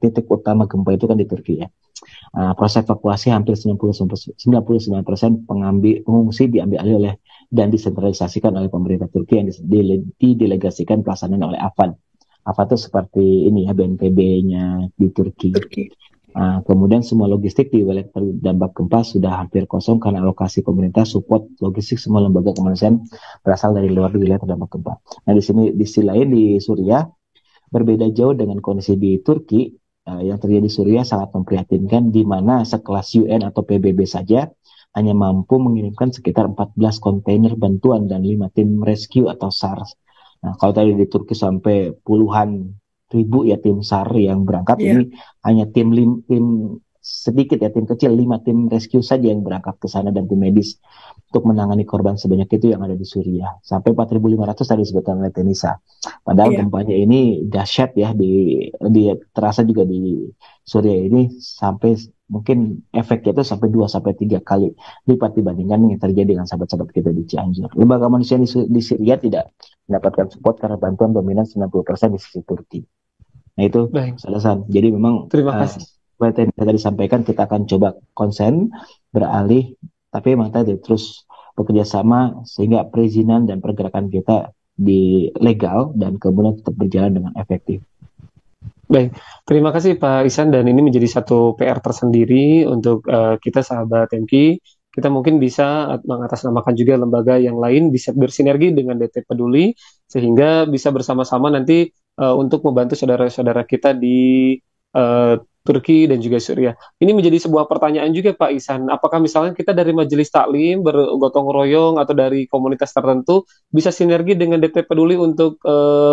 Speaker 2: titik utama gempa itu kan di Turki ya. Proses evakuasi hampir 99% pengungsi diambil alih oleh dan disentralisasikan oleh pemerintah Turki yang didelegasikan pelaksanaan oleh AFAD. AFAD itu seperti ini ya BNPB-nya di Turki. Kemudian semua logistik di wilayah terdampak gempa sudah hampir kosong karena alokasi pemerintah support logistik semua lembaga kemanusiaan berasal dari luar wilayah terdampak gempa. Nah di sisi lain di Suriah berbeda jauh dengan kondisi di Turki. Yang terjadi di Suriah sangat memprihatinkan di mana sekelas UN atau PBB saja hanya mampu mengirimkan sekitar 14 kontainer bantuan dan 5 tim rescue atau SAR. Nah, kalau tadi di Turki sampai puluhan ribu ya tim SAR yang berangkat, ini hanya tim sedikit ya, tim kecil, 5 tim rescue saja yang berangkat ke sana dan tim medis untuk menangani korban sebanyak itu yang ada di Suriah. Sampai 4.500 tadi disebutkan oleh Tenisa. Padahal gempanya ini dahsyat ya, di terasa juga di Suriah ini sampai mungkin efeknya itu sampai 2-3 kali lipat dibandingkan yang terjadi dengan sahabat-sahabat kita di Cianjur. Lembaga manusia di Syria tidak mendapatkan support karena bantuan dominan 90% di sisi Turki. Nah itu Salasan. Jadi memang
Speaker 1: Terima kasih.
Speaker 2: seperti yang tadi disampaikan, kita akan coba konsen, beralih, tapi memang tadi terus bekerja sama sehingga perizinan dan pergerakan kita di legal dan kemudian tetap berjalan dengan efektif.
Speaker 1: Baik, terima kasih Pak Ihsan, dan ini menjadi satu PR tersendiri untuk kita sahabat MK. Kita mungkin bisa mengatasnamakan juga lembaga yang lain bisa bersinergi dengan DT Peduli sehingga bisa bersama-sama nanti untuk membantu saudara-saudara kita di Turki dan juga Suriah. Ini menjadi sebuah pertanyaan juga Pak Ihsan. Apakah misalnya kita dari majelis taklim bergotong royong atau dari komunitas tertentu bisa sinergi dengan DT Peduli untuk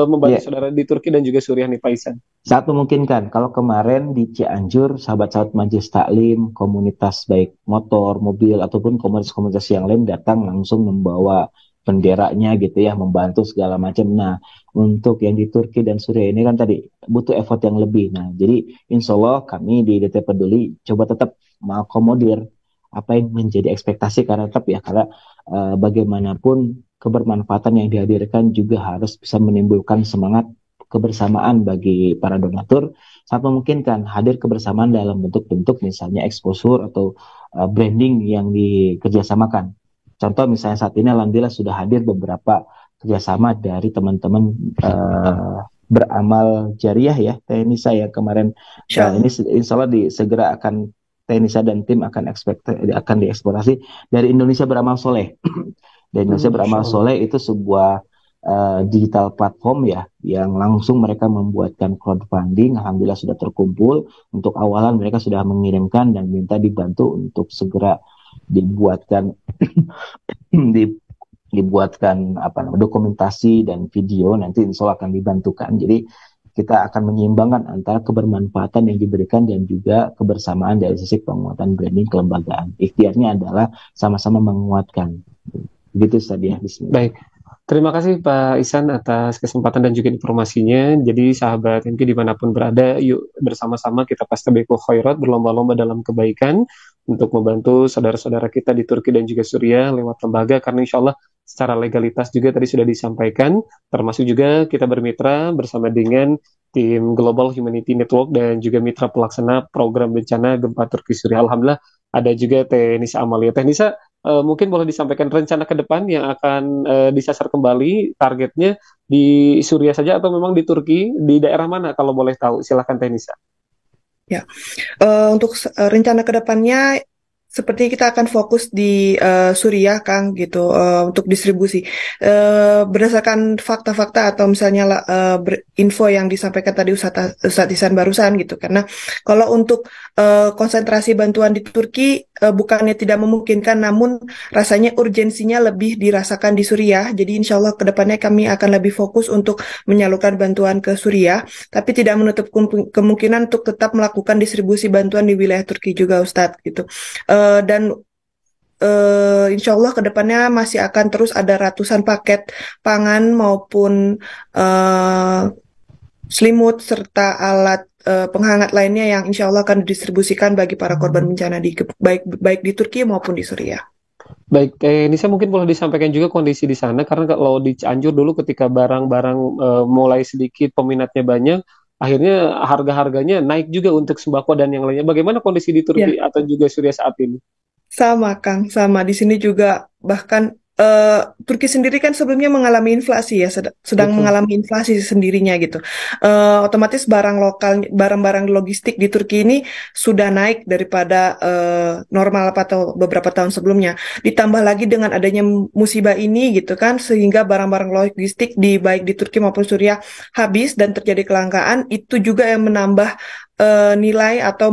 Speaker 1: membantu saudara di Turki dan juga Suriah nih Pak Ihsan?
Speaker 2: Saat memungkinkan. Kalau kemarin di Cianjur, sahabat-sahabat majelis taklim, komunitas baik motor, mobil ataupun komunitas-komunitas yang lain datang langsung membawa benderanya gitu ya, membantu segala macam. Nah, untuk yang di Turki dan Suriah ini kan tadi butuh effort yang lebih. Nah, jadi insya Allah kami di DT Peduli coba tetap mengakomodir apa yang menjadi ekspektasi karena tetap ya, karena bagaimanapun kebermanfaatan yang dihadirkan juga harus bisa menimbulkan semangat kebersamaan bagi para donatur. Saat memungkinkan hadir kebersamaan dalam bentuk-bentuk misalnya exposure atau branding yang dikerjasamakan. Contoh misalnya saat ini alhamdulillah sudah hadir beberapa kerjasama dari teman-teman beramal jariah ya, Tenisa ya kemarin. Ini insya Allah segera akan Tenisa dan tim akan dieksplorasi dari Indonesia Beramal Soleh. Dan Indonesia Beramal Soleh itu sebuah digital platform ya, yang langsung mereka membuatkan crowdfunding. Alhamdulillah sudah terkumpul. Untuk awalan mereka sudah mengirimkan dan minta dibantu untuk segera dibuatkan dokumentasi dan video, nanti insya Allah akan dibantukan. Jadi kita akan menyeimbangkan antara kebermanfaatan yang diberikan dan juga kebersamaan dari sisi penguatan branding kelembagaan. Ikhtiarnya adalah sama-sama menguatkan. Begitu tadi ya.
Speaker 1: Baik. Terima kasih Pak Ihsan atas kesempatan dan juga informasinya. Jadi sahabat MK dimanapun berada, yuk bersama-sama kita fastabiqul khairat, berlomba-lomba dalam kebaikan untuk membantu saudara-saudara kita di Turki dan juga Suriah lewat lembaga, karena insya Allah secara legalitas juga tadi sudah disampaikan, termasuk juga kita bermitra bersama dengan tim Global Humanity Network dan juga mitra pelaksana program bencana gempa Turki Suriah. Alhamdulillah ada juga Tenisa Amalia. Tenisa, mungkin boleh disampaikan rencana ke depan yang akan disasar kembali, targetnya di Suriah saja atau memang di Turki, di daerah mana kalau boleh tahu? Silahkan Tenisa.
Speaker 4: Ya, untuk rencana ke depannya sepertinya kita akan fokus di Suriah, Kang, gitu, untuk distribusi. Berdasarkan fakta-fakta atau misalnya info yang disampaikan tadi Ustadz Ihsan barusan, gitu. Karena kalau untuk konsentrasi bantuan di Turki, bukannya tidak memungkinkan, namun rasanya urgensinya lebih dirasakan di Suriah. Jadi insya Allah kedepannya kami akan lebih fokus untuk menyalurkan bantuan ke Suriah, tapi tidak menutup kemungkinan untuk tetap melakukan distribusi bantuan di wilayah Turki juga, Ustadz, gitu. Dan insya Allah kedepannya masih akan terus ada ratusan paket pangan maupun selimut serta alat penghangat lainnya yang insya Allah akan didistribusikan bagi para korban bencana baik di Turki maupun di Suriah.
Speaker 1: Baik, Nisa mungkin boleh disampaikan juga kondisi di sana, karena kalau di Cianjur dulu ketika barang-barang mulai sedikit peminatnya banyak, akhirnya harga-harganya naik juga untuk sembako dan yang lainnya. Bagaimana kondisi di Turki
Speaker 4: Ya,
Speaker 1: atau juga Suriah saat ini?
Speaker 4: sama Kang, sama di sini juga bahkan Turki sendiri kan sebelumnya mengalami inflasi ya, sedang
Speaker 1: Betul,
Speaker 4: mengalami inflasi sendirinya gitu. Otomatis barang-barang logistik di Turki ini sudah naik daripada normal atau beberapa tahun sebelumnya. Ditambah lagi dengan adanya musibah ini gitu kan, sehingga barang-barang logistik baik di Turki maupun Suriah habis dan terjadi kelangkaan. Itu juga yang menambah nilai atau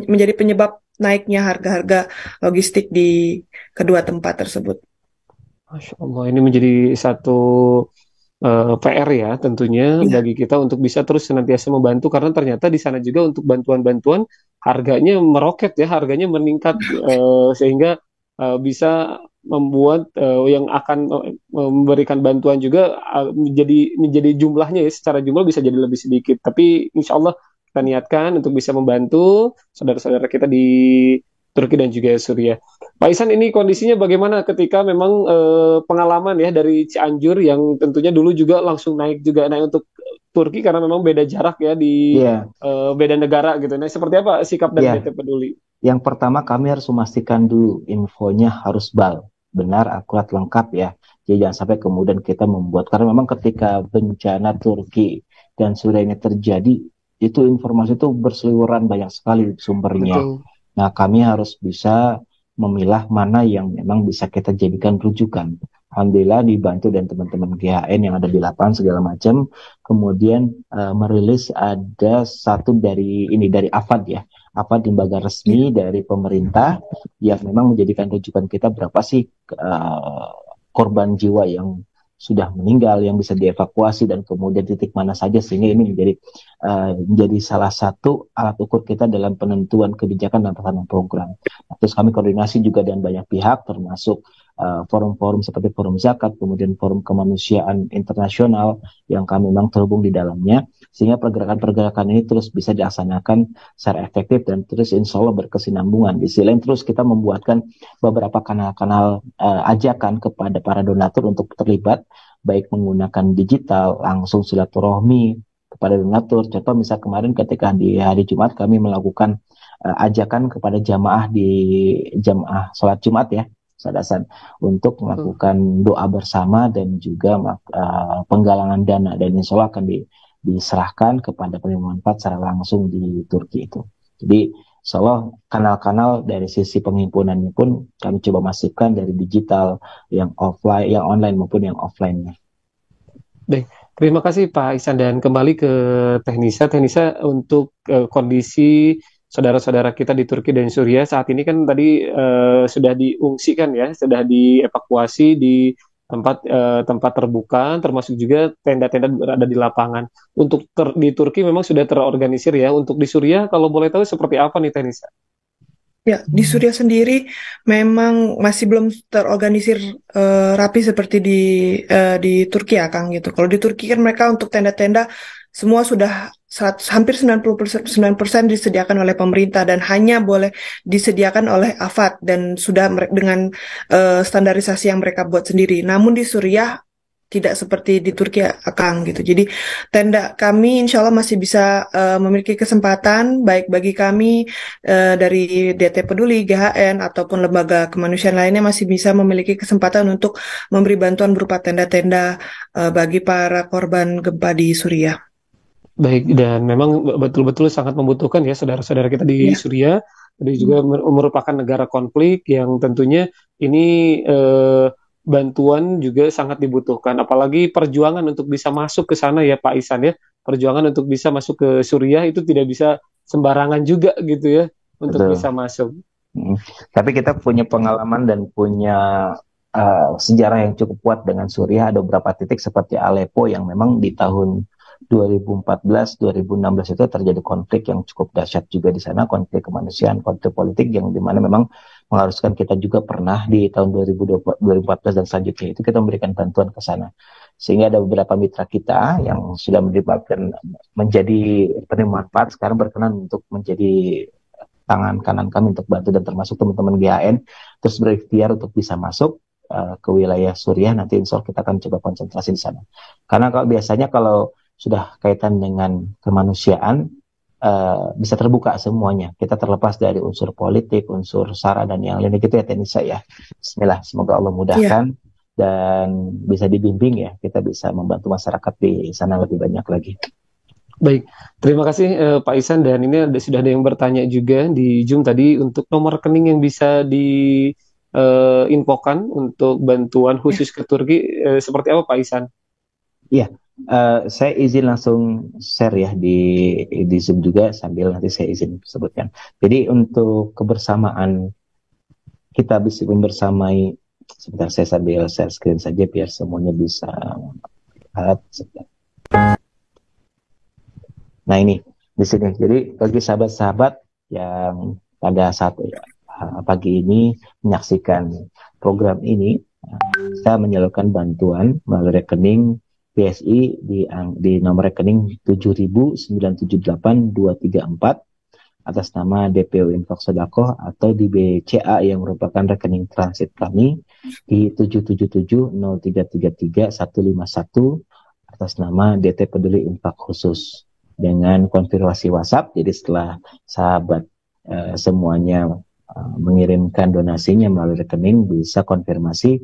Speaker 4: menjadi penyebab naiknya harga-harga logistik di kedua tempat tersebut.
Speaker 1: Masya Allah, ini menjadi satu PR ya tentunya
Speaker 4: Iya,
Speaker 1: bagi kita untuk bisa terus senantiasa membantu, karena ternyata di sana juga untuk bantuan-bantuan harganya meroket ya, harganya meningkat, sehingga bisa membuat yang akan memberikan bantuan juga menjadi jumlahnya ya, secara jumlah bisa jadi lebih sedikit, tapi insya Allah kita niatkan untuk bisa membantu saudara-saudara kita di Turki dan juga Suriah. Pak Isan, ini kondisinya bagaimana ketika memang pengalaman ya dari Cianjur yang tentunya dulu juga langsung naik untuk Turki, karena memang beda jarak ya di
Speaker 2: Iya,
Speaker 1: beda negara gitu. Nah, seperti apa sikap dari
Speaker 2: iya.
Speaker 1: DT Peduli?
Speaker 2: Yang pertama kami harus memastikan dulu infonya harus benar, akurat, lengkap ya. Jadi jangan sampai kemudian kita membuat, karena memang ketika bencana Turki dan Suriah ini terjadi, itu informasi itu berseliweran banyak sekali sumbernya.
Speaker 1: Betul.
Speaker 2: Nah, kami harus bisa memilah mana yang memang bisa kita jadikan rujukan. Alhamdulillah dibantu dan teman-teman GHN yang ada di lapangan segala macam, kemudian merilis ada satu dari AFAD ya, apa lembaga
Speaker 4: iya,
Speaker 2: resmi dari pemerintah yang memang menjadikan rujukan kita berapa sih korban jiwa yang sudah meninggal yang bisa dievakuasi dan kemudian titik mana saja, sehingga ini menjadi salah satu alat ukur kita dalam penentuan kebijakan dan pelaksanaan program. Nah, terus kami koordinasi juga dengan banyak pihak termasuk forum-forum seperti forum zakat, kemudian forum kemanusiaan internasional yang kami memang terhubung di dalamnya, sehingga pergerakan-pergerakan ini terus bisa dilaksanakan secara efektif dan terus insya Allah berkesinambungan. Di sisi lain terus kita membuatkan beberapa kanal-kanal ajakan kepada para donatur untuk terlibat, baik menggunakan digital, langsung silaturahmi kepada donatur. Contoh misal kemarin ketika di hari Jumat kami melakukan ajakan kepada jamaah sholat Jumat ya, Sadasan, untuk
Speaker 1: Betul.
Speaker 2: melakukan doa bersama dan juga penggalangan dana, dan insya Allah akan diserahkan kepada penerima manfaat secara langsung di Turki itu. Jadi insya Allah kanal-kanal dari sisi penghimpunannya pun kami coba masifkan dari digital, yang offline, yang online maupun yang offline-nya.
Speaker 1: Baik, terima kasih Pak Isan, dan kembali ke Teknisa. Teknisa, untuk kondisi saudara-saudara kita di Turki dan Suriah saat ini kan tadi sudah diungsikan ya, sudah dievakuasi di tempat terbuka, termasuk juga tenda-tenda berada di lapangan. Untuk di Turki memang sudah terorganisir ya. Untuk di Suriah, kalau boleh tahu seperti apa nih Teknisa?
Speaker 4: ya. Di Suriah sendiri memang masih belum terorganisir rapi seperti di Turki ya, Kang, gitu. Kalau di Turki kan mereka untuk tenda-tenda semua sudah hampir 99% disediakan oleh pemerintah dan hanya boleh disediakan oleh AFAD dan sudah dengan standarisasi yang mereka buat sendiri. Namun di Suriah tidak seperti di Turki, Kang, gitu. Jadi tenda kami insya Allah masih bisa memiliki kesempatan baik bagi kami dari DT Peduli, GHN ataupun lembaga kemanusiaan lainnya masih bisa memiliki kesempatan untuk memberi bantuan berupa tenda-tenda bagi para korban gempa di Suriah.
Speaker 1: Baik, dan memang betul-betul sangat membutuhkan ya saudara-saudara kita di
Speaker 4: Ya.
Speaker 1: Suriah. Ini juga merupakan negara konflik yang tentunya ini bantuan juga sangat dibutuhkan. Apalagi perjuangan untuk bisa masuk ke sana ya Pak Isan ya. Perjuangan untuk bisa masuk ke Suriah itu tidak bisa sembarangan juga gitu ya untuk
Speaker 2: Betul.
Speaker 1: bisa masuk.
Speaker 2: Mm. Tapi kita punya pengalaman dan punya sejarah yang cukup kuat dengan Suriah. Ada beberapa titik seperti Aleppo yang memang di tahun 2014-2016 itu terjadi konflik yang cukup dahsyat juga di sana, konflik kemanusiaan, konflik politik yang dimana memang mengharuskan kita juga pernah di tahun 2020, 2014 dan selanjutnya itu kita memberikan bantuan ke sana. Sehingga ada beberapa mitra kita yang sudah melibatkan menjadi penerima manfaat sekarang berkenan untuk menjadi tangan kanan kami untuk bantu dan termasuk teman-teman GHN terus berikhtiar untuk bisa masuk ke wilayah Suriah. Nanti insya Allah kita akan coba konsentrasi di sana. Karena kalau biasanya kalau sudah kaitan dengan kemanusiaan bisa terbuka semuanya. Kita terlepas dari unsur politik, unsur SARA dan yang lain gitu ya Tenisa ya. Bismillah, semoga Allah
Speaker 4: Iya.
Speaker 2: mudahkan dan bisa dibimbing ya. Kita bisa membantu masyarakat di sana lebih banyak lagi.
Speaker 1: Baik, terima kasih Pak Isan, dan ini sudah ada yang bertanya juga di Zoom tadi untuk nomor rekening yang bisa diinfokan untuk bantuan
Speaker 4: Ya.
Speaker 1: khusus ke Turki, seperti apa Pak Isan?
Speaker 2: Iya, saya izin langsung share ya di Zoom juga sambil nanti saya izin sebutkan. Jadi untuk kebersamaan kita bisa membersamai, sebentar saya sambil share screen saja biar semuanya bisa lihat. Nah ini di sini. Jadi bagi sahabat-sahabat yang pada saat pagi ini menyaksikan program ini, kita menyalurkan bantuan melalui rekening BSI di nomor rekening 7.978.234 atas nama DPO Infak Sedekah atau di BCA yang merupakan rekening transit kami di 7770333 151 atas nama DT Peduli Infak Khusus dengan konfirmasi WhatsApp. Jadi setelah sahabat semuanya mengirimkan donasinya melalui rekening bisa konfirmasi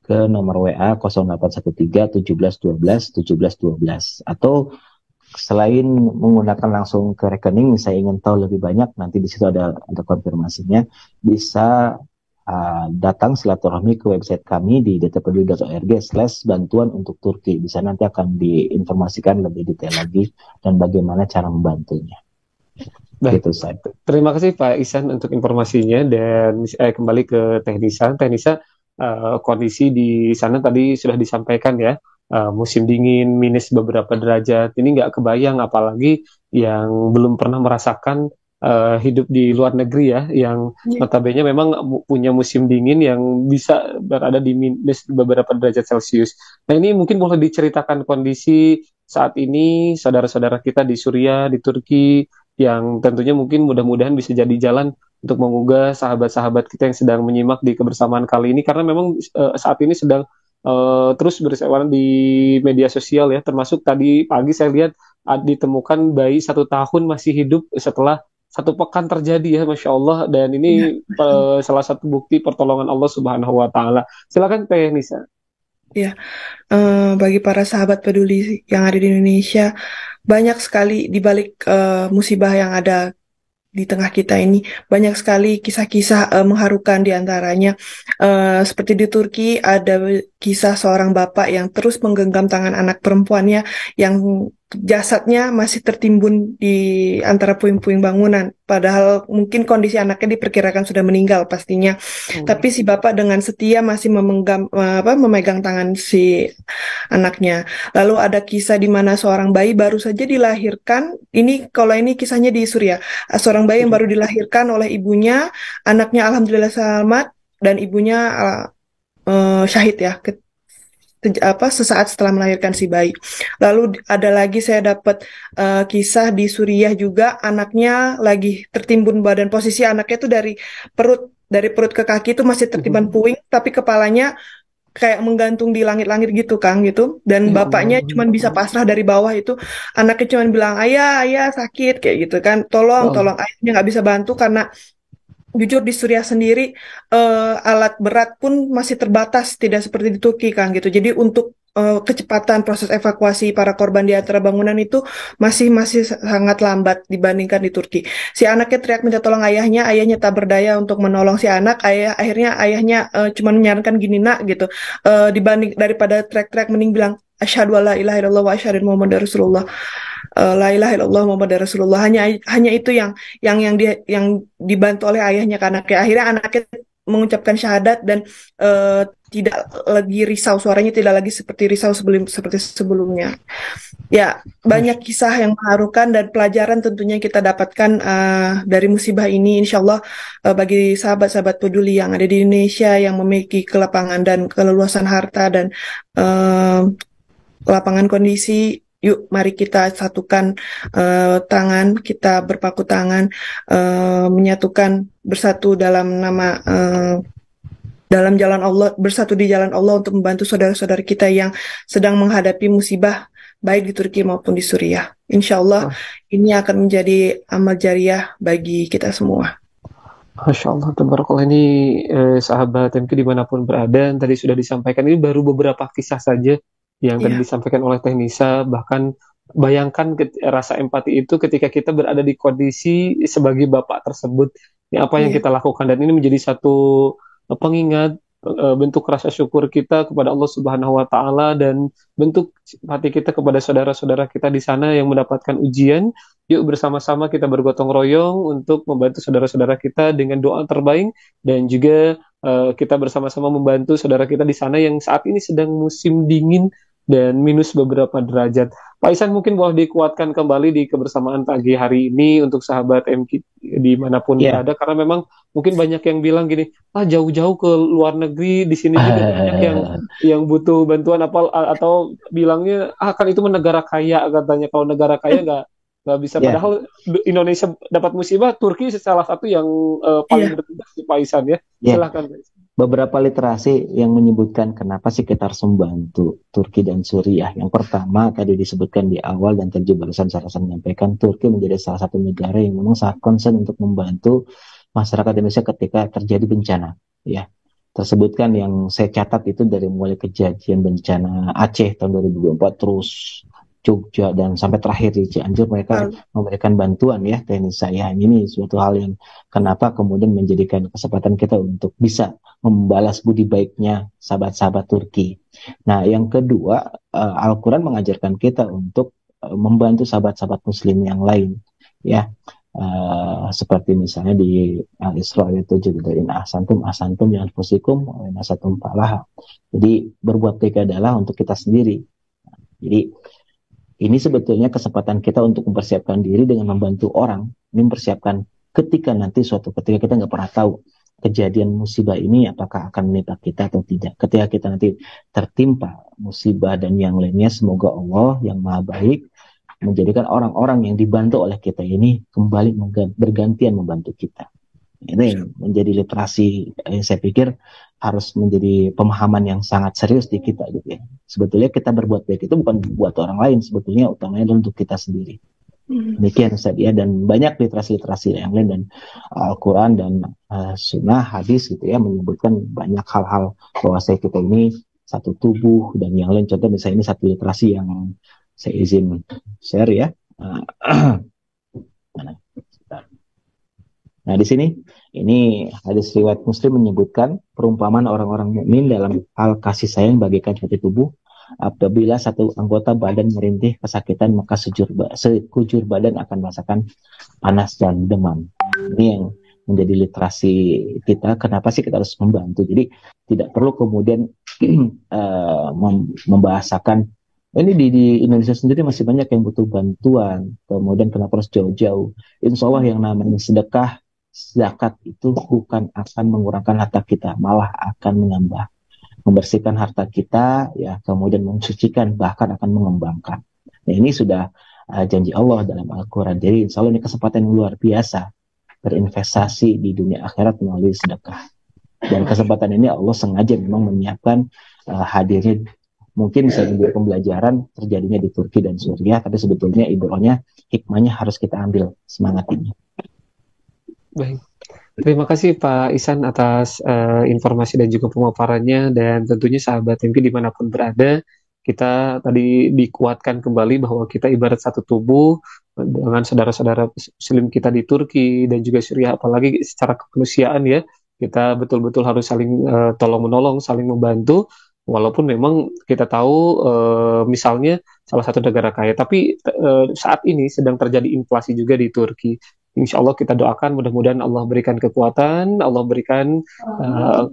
Speaker 2: ke nomor WA 0813 1712 1712 atau selain menggunakan langsung ke rekening, saya ingin tahu lebih banyak, nanti di situ ada konfirmasinya, bisa datang silaturahmi ke website kami di dtpeduli.org/bantuan untuk Turki. Di sana nanti akan diinformasikan lebih detail lagi dan bagaimana cara membantunya.
Speaker 1: Baik,
Speaker 2: Gitu saya.
Speaker 1: terima kasih Pak Isan untuk informasinya, dan kembali ke Teknisa. Teknisa, kondisi di sana tadi sudah disampaikan ya, musim dingin minus beberapa derajat. Ini nggak kebayang, apalagi yang belum pernah merasakan hidup di luar negeri ya, yang
Speaker 4: Ya.
Speaker 1: notabene memang punya musim dingin yang bisa berada di minus beberapa derajat Celcius. Nah ini mungkin boleh diceritakan kondisi saat ini saudara-saudara kita di Suriah, di Turki, yang tentunya mungkin mudah-mudahan bisa jadi jalan untuk menggugah sahabat-sahabat kita yang sedang menyimak di kebersamaan kali ini, karena memang saat ini sedang terus berseliweran di media sosial ya, termasuk tadi pagi saya lihat ditemukan bayi 1 tahun masih hidup setelah 1 pekan terjadi ya, Masya Allah, dan
Speaker 4: Ya.
Speaker 1: ini salah satu bukti pertolongan Allah Subhanahu Wa Taala. Silakan Teh Nisa.
Speaker 4: Ya. Bagi para sahabat peduli yang ada di Indonesia, banyak sekali di balik musibah yang ada di tengah kita ini, banyak sekali kisah-kisah mengharukan di antaranya. Seperti di Turki ada kisah seorang bapak yang terus menggenggam tangan anak perempuannya yang jasadnya masih tertimbun di antara puing-puing bangunan. Padahal mungkin kondisi anaknya diperkirakan sudah meninggal pastinya. Tapi si bapak dengan setia masih memegang tangan si anaknya. Lalu ada kisah di mana seorang bayi baru saja dilahirkan. Kalau ini kisahnya di Suriah. Seorang bayi yang baru dilahirkan oleh ibunya, anaknya alhamdulillah selamat dan ibunya syahid ya. Sesaat setelah melahirkan si bayi. Lalu ada lagi saya dapat kisah di Suriah juga, anaknya lagi tertimbun badan, posisi anaknya itu dari perut ke kaki itu masih tertimbun puing, tapi kepalanya kayak menggantung di langit-langit gitu Kang gitu, dan bapaknya cuma bisa pasrah dari bawah itu, anaknya cuma bilang ayah sakit kayak gitu kan, tolong ayahnya nggak bisa bantu karena jujur di Suriah sendiri alat berat pun masih terbatas, tidak seperti di Turki kan gitu. Jadi untuk kecepatan proses evakuasi para korban di antara bangunan itu masih sangat lambat dibandingkan di Turki. Si anaknya teriak minta tolong ayahnya, ayahnya tak berdaya untuk menolong si anak, akhirnya ayahnya cuma menyarankan gini nak gitu, dibanding daripada teriak-teriak mending bilang asyhadu alla ilaha illallah wa asyhadu anna muhammadar rasulullah. La ilaha illallah Muhammad Rasulullah, hanya itu yang dibantu oleh ayahnya, karena kayak akhirnya anaknya mengucapkan syahadat dan tidak lagi risau, suaranya tidak lagi seperti risau seperti sebelumnya. Ya, banyak kisah yang mengharukan dan pelajaran tentunya kita dapatkan dari musibah ini. Insya Allah bagi sahabat-sahabat peduli yang ada di Indonesia yang memiliki kelapangan dan keleluasan harta dan lapangan kondisi, yuk mari kita satukan tangan, kita berpaku tangan, menyatukan bersatu dalam nama dalam jalan Allah, bersatu di jalan Allah untuk membantu saudara-saudara kita yang sedang menghadapi musibah baik di Turki maupun di Suriah. Insya Allah ini akan menjadi amal jariah bagi kita semua.
Speaker 1: Masya Allah, tabarakallah. Ini sahabat MQ dimanapun berada, tadi sudah disampaikan, ini baru beberapa kisah saja yang tadi disampaikan oleh Teh Nisa. Bahkan bayangkan rasa empati itu ketika kita berada di kondisi sebagai bapak tersebut, ini apa yang kita lakukan, dan ini menjadi satu pengingat, bentuk rasa syukur kita kepada Allah Subhanahu wa Ta'ala, dan bentuk hati kita kepada saudara-saudara kita di sana yang mendapatkan ujian. Yuk bersama-sama kita bergotong royong untuk membantu saudara-saudara kita dengan doa terbaik, dan juga kita bersama-sama membantu saudara kita di sana yang saat ini sedang musim dingin dan minus beberapa derajat. Pak Ihsan, mungkin boleh dikuatkan kembali di kebersamaan pagi hari ini untuk sahabat MQ dimanapun berada, karena memang mungkin banyak yang bilang gini, jauh-jauh ke luar negeri, di sini juga banyak yang butuh bantuan, atau bilangnya kan itu negara kaya, katanya kalau negara kaya nggak bisa. Padahal Indonesia dapat musibah, Turki salah satu yang paling bertugas di Pak Ihsan ya. Silahkan.
Speaker 2: Beberapa literasi yang menyebutkan kenapa sih kita harus membantu Turki dan Suriah. Yang pertama tadi disebutkan di awal, dan tadi barusan saya menyampaikan, Turki menjadi salah satu negara yang memang sangat concern untuk membantu masyarakat Indonesia ketika terjadi bencana. Ya, tersebutkan yang saya catat itu dari mulai kejadian bencana Aceh tahun 2024, terus Jogja, dan sampai terakhir di Cianjur mereka memberikan bantuan ya teknis saya. Ini suatu hal yang kenapa kemudian menjadikan kesempatan kita untuk bisa membalas budi baiknya sahabat-sahabat Turki. Nah, yang kedua, Al-Quran mengajarkan kita untuk membantu sahabat-sahabat Muslim yang lain ya. Seperti misalnya di Al-Isra ayat 7, in ahsantum ahsantum li anfusikum wa in asatum falaha. Jadi berbuat baik adalah untuk kita sendiri. Jadi ini sebetulnya kesempatan kita untuk mempersiapkan diri dengan membantu orang. Ini mempersiapkan ketika nanti suatu ketika kita nggak pernah tahu kejadian musibah ini apakah akan menimpa kita atau tidak. Ketika kita nanti tertimpa musibah dan yang lainnya, semoga Allah yang maha baik menjadikan orang-orang yang dibantu oleh kita ini kembali bergantian membantu kita. Ini menjadi literasi yang saya pikir harus menjadi pemahaman yang sangat serius di kita gitu ya. Sebetulnya kita berbuat baik itu bukan buat orang lain, sebetulnya utamanya adalah untuk kita sendiri. Demikian Ustaz ya, dan banyak literasi-literasi yang lain, dan Al-Quran dan sunnah hadis gitu ya menyebutkan banyak hal-hal bahwa kita ini satu tubuh dan yang lain. Contoh misalnya ini satu literasi yang saya izin share ya. Nah, di sini ini hadis riwayat Muslim menyebutkan perumpamaan orang-orang mukmin dalam hal kasih sayang bagaikan hati tubuh. Apabila satu anggota badan merintih kesakitan, maka sekujur badan akan merasakan panas dan demam. Ini yang menjadi literasi kita. Kenapa sih kita harus membantu? Jadi tidak perlu kemudian membahasakan ini di Indonesia sendiri masih banyak yang butuh bantuan. Kemudian kenapa harus jauh-jauh? Insya Allah yang namanya sedekah, zakat itu bukan akan mengurangkan harta kita, malah akan menambah, membersihkan harta kita ya, kemudian mensucikan, bahkan akan mengembangkan. Nah, ini sudah janji Allah dalam Al-Quran. Jadi insya Allah ini kesempatan yang luar biasa berinvestasi di dunia akhirat melalui sedekah. Dan kesempatan ini Allah sengaja memang menyiapkan hadirnya, mungkin bisa menjadi pembelajaran terjadinya di Turki dan Suriah, tapi sebetulnya ibrahnya, hikmahnya harus kita ambil semangat ini.
Speaker 1: Baik, terima kasih Pak Ihsan atas informasi dan juga pemaparannya, dan tentunya sahabat MQ dimanapun berada, kita tadi dikuatkan kembali bahwa kita ibarat satu tubuh dengan saudara-saudara Muslim kita di Turki dan juga Suriah, apalagi secara kemanusiaan ya, kita betul-betul harus saling tolong menolong, saling membantu. Walaupun memang kita tahu misalnya salah satu negara kaya, tapi saat ini sedang terjadi inflasi juga di Turki. Insya Allah kita doakan mudah-mudahan Allah berikan kekuatan, Allah berikan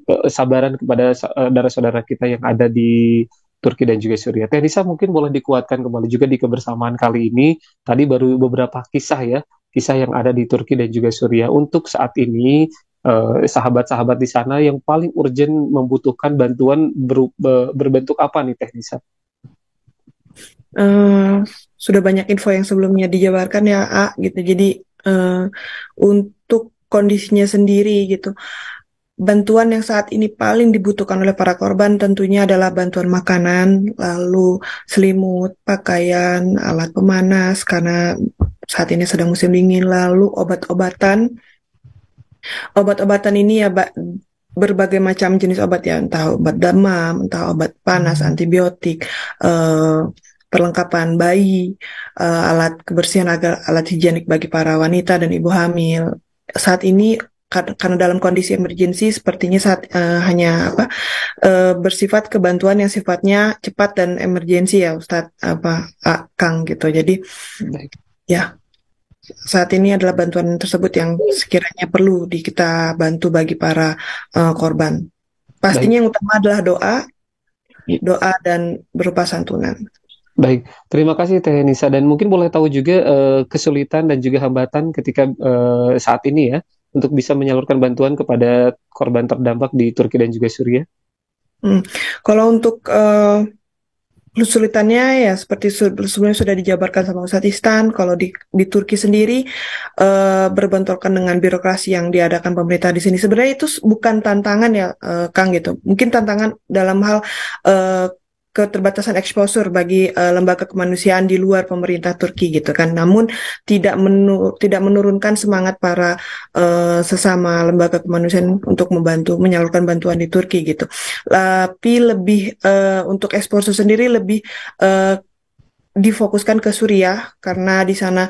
Speaker 1: kesabaran kepada saudara-saudara kita yang ada di Turki dan juga Suriah. Teh Nisa mungkin boleh dikuatkan kembali juga di kebersamaan kali ini. Tadi baru beberapa kisah ya, kisah yang ada di Turki dan juga Suriah. Untuk saat ini sahabat-sahabat di sana yang paling urgent membutuhkan bantuan berbentuk apa nih Teh Nisa?
Speaker 4: Sudah banyak info yang sebelumnya dijabarkan ya, gitu. Jadi untuk kondisinya sendiri gitu, bantuan yang saat ini paling dibutuhkan oleh para korban tentunya adalah bantuan makanan, lalu selimut, pakaian, alat pemanas karena saat ini sedang musim dingin, lalu obat-obatan. Obat-obatan ini ya berbagai macam jenis obat ya, entah obat demam, entah obat panas, antibiotik, perlengkapan bayi, alat kebersihan, alat higienik bagi para wanita dan ibu hamil. Saat ini karena dalam kondisi emergensi sepertinya hanya bersifat kebantuan yang sifatnya cepat dan emergensi ya Ustadz Kang gitu. Jadi ya saat ini adalah bantuan tersebut yang sekiranya perlu kita bantu bagi para korban. Pastinya yang utama adalah doa dan berupa santunan.
Speaker 1: Baik, terima kasih Teh Nisa, dan mungkin boleh tahu juga kesulitan dan juga hambatan ketika saat ini ya untuk bisa menyalurkan bantuan kepada korban terdampak di Turki dan juga Suriah.
Speaker 4: Kalau untuk kesulitannya ya seperti sebelumnya sudah dijabarkan sama Ustadz Istan. Kalau di Turki sendiri berbentrokan dengan birokrasi yang diadakan pemerintah di sini. Sebenarnya itu bukan tantangan ya Kang gitu. Mungkin tantangan dalam hal keterbatasan exposure bagi lembaga kemanusiaan di luar pemerintah Turki gitu kan. Namun tidak menurunkan semangat para sesama lembaga kemanusiaan untuk membantu menyalurkan bantuan di Turki gitu. Tapi lebih untuk exposure sendiri lebih difokuskan ke Suriah karena di sana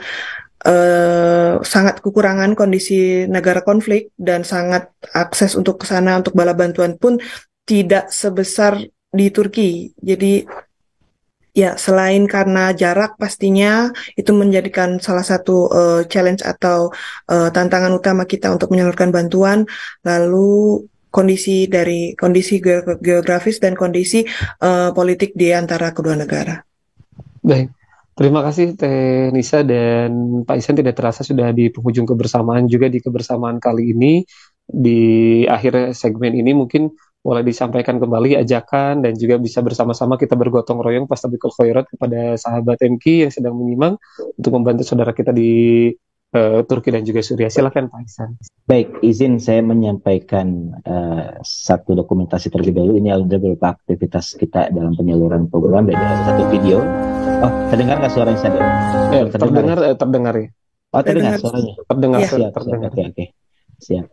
Speaker 4: sangat kekurangan kondisi negara konflik dan sangat akses untuk ke sana untuk bala bantuan pun tidak sebesar di Turki. Jadi ya selain karena jarak pastinya itu menjadikan salah satu challenge atau tantangan utama kita untuk menyalurkan bantuan, lalu kondisi geografis dan kondisi politik di antara kedua negara.
Speaker 1: Baik, terima kasih Teh Nisa dan Pak Ihsan. Tidak terasa sudah di penghujung kebersamaan juga di kebersamaan kali ini. Di akhir segmen ini mungkin boleh disampaikan kembali ajakan dan juga bisa bersama-sama kita bergotong royong fastabiqul khairat kepada sahabat MQ yang sedang menyimak untuk membantu saudara kita di Turki dan juga Suriah. Silakan Pak Ihsan.
Speaker 2: Baik, izin saya menyampaikan satu dokumentasi terlebih dahulu. Ini ada beberapa aktivitas kita dalam penyaluran program dan ada satu video. Oh, terdengar nggak suaranya saya?
Speaker 1: Terdengar ya.
Speaker 2: Oh, terdengar suaranya.
Speaker 1: Terdengar.
Speaker 2: Ya, siap. Oke. Siap.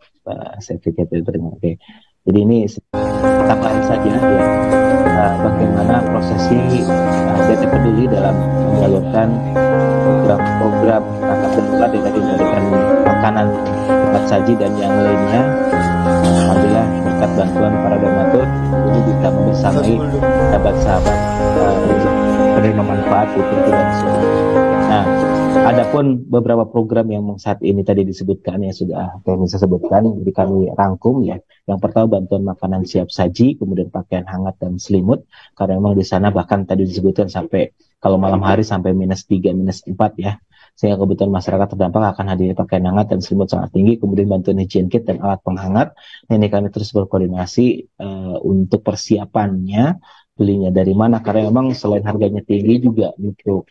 Speaker 2: Saya pikir terdengar. Oke. Jadi ini kita bahas saja ya, bagaimana prosesi BT Peduli dalam menyalurkan program tangkap darurat yang tadi memberikan makanan, tempat saji dan yang lainnya. Alhamdulillah berkat bantuan para donatur ini bisa membersamai sahabat-sahabat penerima manfaat itu tidak sulit. Nah, adapun beberapa program yang saat ini tadi disebutkan yang sudah saya sebutkan, jadi kami rangkum ya. Yang pertama bantuan makanan siap saji, kemudian pakaian hangat dan selimut, karena memang di sana bahkan tadi disebutkan sampai kalau malam hari sampai -3, -4 ya, sehingga kebutuhan masyarakat terdampak akan hadirnya pakaian hangat dan selimut sangat tinggi, kemudian bantuan hygiene kit dan alat penghangat. Nah, ini kami terus berkoordinasi untuk persiapannya, belinya dari mana, karena memang selain harganya tinggi juga untuk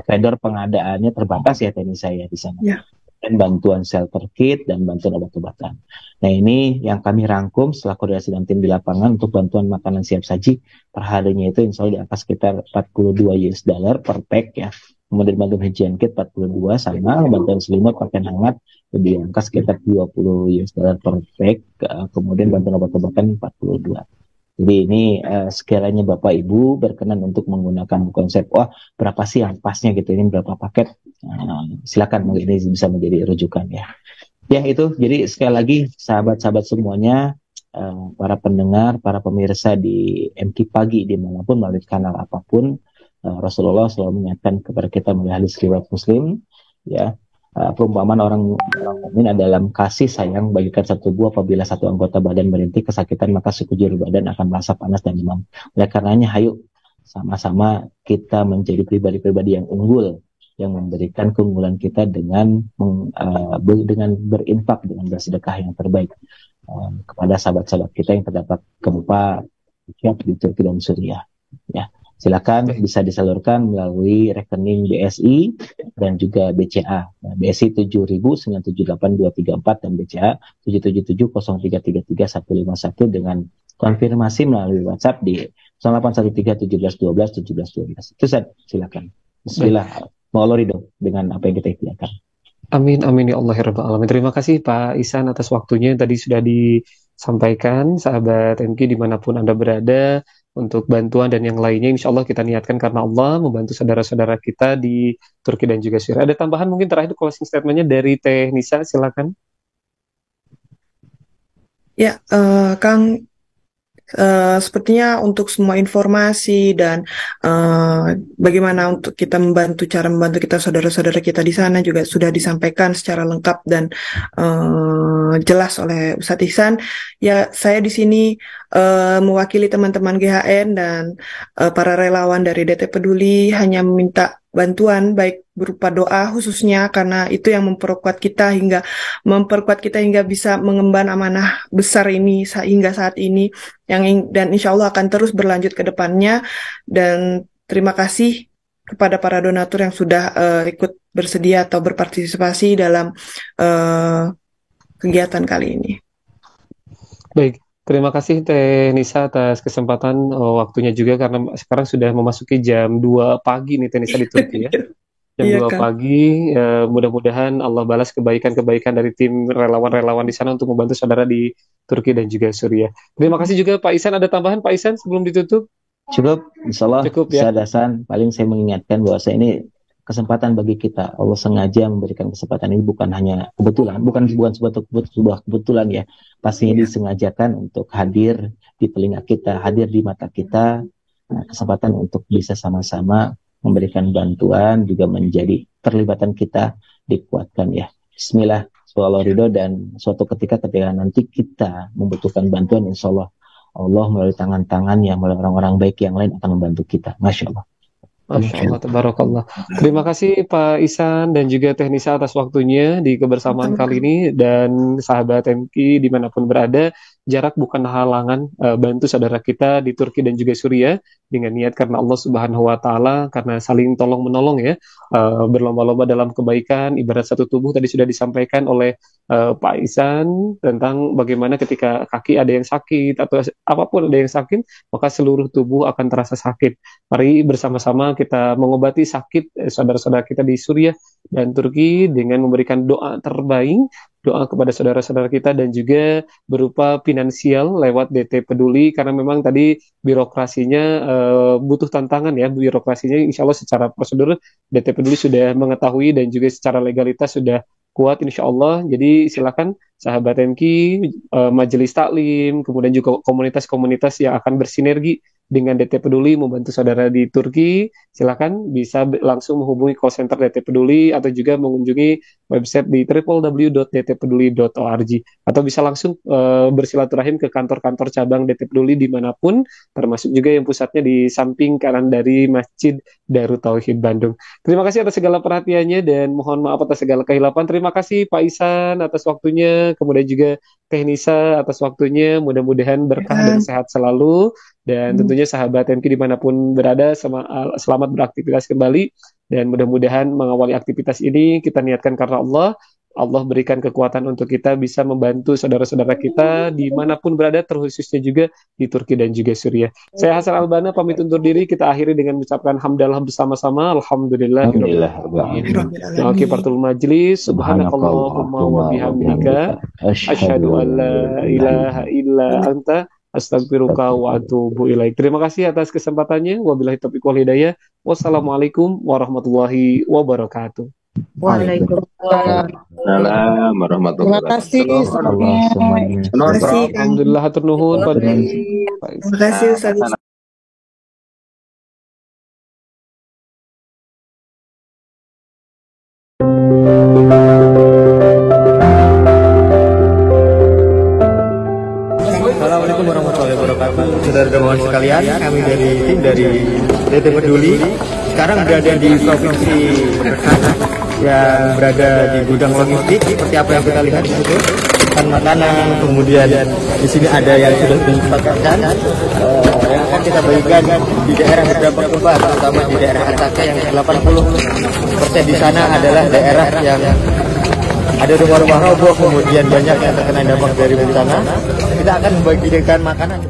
Speaker 2: vendor pengadaannya terbatas ya teknis saya di sana. Ya. Dan bantuan shelter kit dan bantuan obat-obatan. Nah, ini yang kami rangkum setelah koordinasi dengan tim di lapangan untuk bantuan makanan siap saji per harinya itu insya Allah di angka sekitar $42 per pack ya. Kemudian bantuan hygiene kit 42 sama, bantuan selimut pakaian hangat di angka sekitar $20 per pack, kemudian bantuan obat-obatan 42. Jadi ini sekiranya Bapak Ibu berkenan untuk menggunakan konsep, wah berapa sih yang pasnya gitu, ini berapa paket, silakan, mungkin ini bisa menjadi rujukan ya. Ya itu, jadi sekali lagi sahabat-sahabat semuanya, para pendengar, para pemirsa di MQ Pagi dimanapun melalui kanal apapun, Rasulullah selalu mengingatkan kepada kita melalui hadis riwayat Muslim, ya, perumpamaan orang mukmin adalah kasih sayang bagikan satu buah, apabila satu anggota badan merintih kesakitan maka sekujur badan akan merasa panas dan demam. Oleh karenanya, hayu sama-sama kita menjadi pribadi-pribadi yang unggul, yang memberikan keunggulan kita dengan berinfak, dengan bersedekah yang terbaik kepada sahabat-sahabat kita yang terdapat gempa di Turki dan Suriah. Ya, silakan bisa disalurkan melalui rekening BSI dan juga BCA. Nah, BSI 7.978.234 dan BCA 77703333151 dengan konfirmasi melalui WhatsApp di 0813 17 12 17 12. Itu saja, silakan. Bismillah. Mau Allah ridho dengan apa yang kita ikhtiarkan.
Speaker 1: Amin, amin ya Allah ya Rabbal Alamin. Terima kasih Pak Ihsan atas waktunya yang tadi sudah disampaikan, sahabat MQ dimanapun Anda berada, untuk bantuan dan yang lainnya. Insya Allah kita niatkan karena Allah membantu saudara-saudara kita di Turki dan juga Syria. Ada tambahan mungkin terakhir closing statementnya dari Teh Nisa, silakan.
Speaker 4: Ya, Kang, sepertinya untuk semua informasi dan bagaimana untuk kita cara membantu kita saudara-saudara kita di sana juga sudah disampaikan secara lengkap dan jelas oleh Ustadz Ihsan. Ya, saya di sini mewakili teman-teman GHN dan para relawan dari DT Peduli hanya meminta bantuan baik berupa doa khususnya, karena itu yang memperkuat kita hingga bisa mengemban amanah besar ini hingga saat ini, dan insya Allah akan terus berlanjut ke depannya. Dan terima kasih kepada para donatur yang sudah ikut bersedia atau berpartisipasi dalam kegiatan kali ini.
Speaker 1: Baik, terima kasih Teh Nisa atas kesempatan waktunya juga, karena sekarang sudah memasuki jam 2 pagi nih Teh Nisa di Turki ya. Jam 2 pagi, mudah-mudahan Allah balas kebaikan-kebaikan dari tim relawan-relawan di sana untuk membantu saudara di Turki dan juga Suriah. Terima kasih juga Pak Ihsan. Ada tambahan Pak Ihsan sebelum ditutup?
Speaker 2: Cukup, insya Allah.
Speaker 1: Cukup ya.
Speaker 2: Dasan, paling saya mengingatkan bahwa ini kesempatan bagi kita. Allah sengaja memberikan kesempatan ini, bukan hanya kebetulan, bukan sebuah kebetulan ya. Pastinya disengajakan untuk hadir di telinga kita, hadir di mata kita. Nah, kesempatan untuk bisa sama-sama memberikan bantuan juga menjadi perlibatan kita dikuatkan ya. Bismillah, semoga ridho, dan suatu ketika nanti kita membutuhkan bantuan, insya Allah melalui tangan-tangannya, melalui orang-orang baik yang lain akan membantu kita. Masya Allah.
Speaker 1: Masya Allah, tabarakallah. Terima kasih Pak Ihsan dan juga Teh Nisa atas waktunya di kebersamaan kali ini. Dan sahabat MQ dimanapun berada, jarak bukan halangan bantu saudara kita di Turki dan juga Suriah dengan niat karena Allah Subhanahu wa Ta'ala, karena saling tolong menolong ya, berlomba-lomba dalam kebaikan, ibarat satu tubuh. Tadi sudah disampaikan oleh Pak Ihsan tentang bagaimana ketika kaki ada yang sakit atau apapun ada yang sakit, maka seluruh tubuh akan terasa sakit. Mari bersama-sama kita mengobati sakit saudara-saudara kita di Suriah dan Turki dengan memberikan doa terbaik, doa kepada saudara-saudara kita, dan juga berupa finansial lewat DT Peduli, karena memang tadi birokrasinya butuh tantangan ya. Birokrasinya insya Allah secara prosedur DT Peduli sudah mengetahui dan juga secara legalitas sudah kuat insya Allah. Jadi silakan sahabat MQ, majelis taklim, kemudian juga komunitas-komunitas yang akan bersinergi dengan DT Peduli membantu saudara di Turki, silakan bisa langsung menghubungi call center DT Peduli atau juga mengunjungi website di www.dtpeduli.org, atau bisa langsung bersilaturahim ke kantor-kantor cabang DT Peduli dimanapun, termasuk juga yang pusatnya di samping kanan dari Masjid Darut Tauhid Bandung. Terima kasih atas segala perhatiannya dan mohon maaf atas segala kehilapan. Terima kasih Pak Ihsan atas waktunya, kemudian juga Teh Nisa atas waktunya. Mudah-mudahan berkah dan sehat selalu. Dan tentunya sahabat MQ dimanapun berada, selamat beraktivitas kembali. Dan mudah-mudahan mengawali aktivitas ini kita niatkan karena Allah. Allah berikan kekuatan untuk kita bisa membantu saudara-saudara kita dimanapun berada, terkhususnya juga di Turki dan juga Suriah. Saya Hasan Albana pamit undur diri. Kita akhiri dengan mengucapkan hamdalah bersama-sama. Alhamdulillah. Kifaratul majlis. Subhanakallahumma wa bihamdika. Asyhadu an la ilaha illa anta. Astaghfiruka wa atubu ilaik. Terima kasih atas kesempatannya. Wabillahi taufiq wal hidayah. Wassalamualaikum warahmatullahi wabarakatuh.
Speaker 5: Waalaikumsalam.
Speaker 6: Salam
Speaker 5: Terima
Speaker 6: warahmatullahi
Speaker 5: kasih
Speaker 2: Allah
Speaker 5: semuanya.
Speaker 2: semuanya.
Speaker 5: Terima kasih Kang.
Speaker 1: Alhamdulillah, hatur nuhun Pak.
Speaker 4: Terima kasih Ustaz.
Speaker 3: Assalamualaikum warahmatullahi wabarakatuh. Saudara-saudara sekalian, kami dari DT Peduli sekarang berada di provinsi Berkana yang berada di gudang logistik seperti apa yang kita lihat di situ. Makanan, kemudian di sini ada yang sudah disepakatkan yang akan kita bagikan di daerah berdampak gempa, terutama di daerah Antakya yang 80% di sana adalah daerah yang ada rumah-rumah roboh, kemudian banyak yang terkena dampak dari bencana. Kita akan membagikan makanan.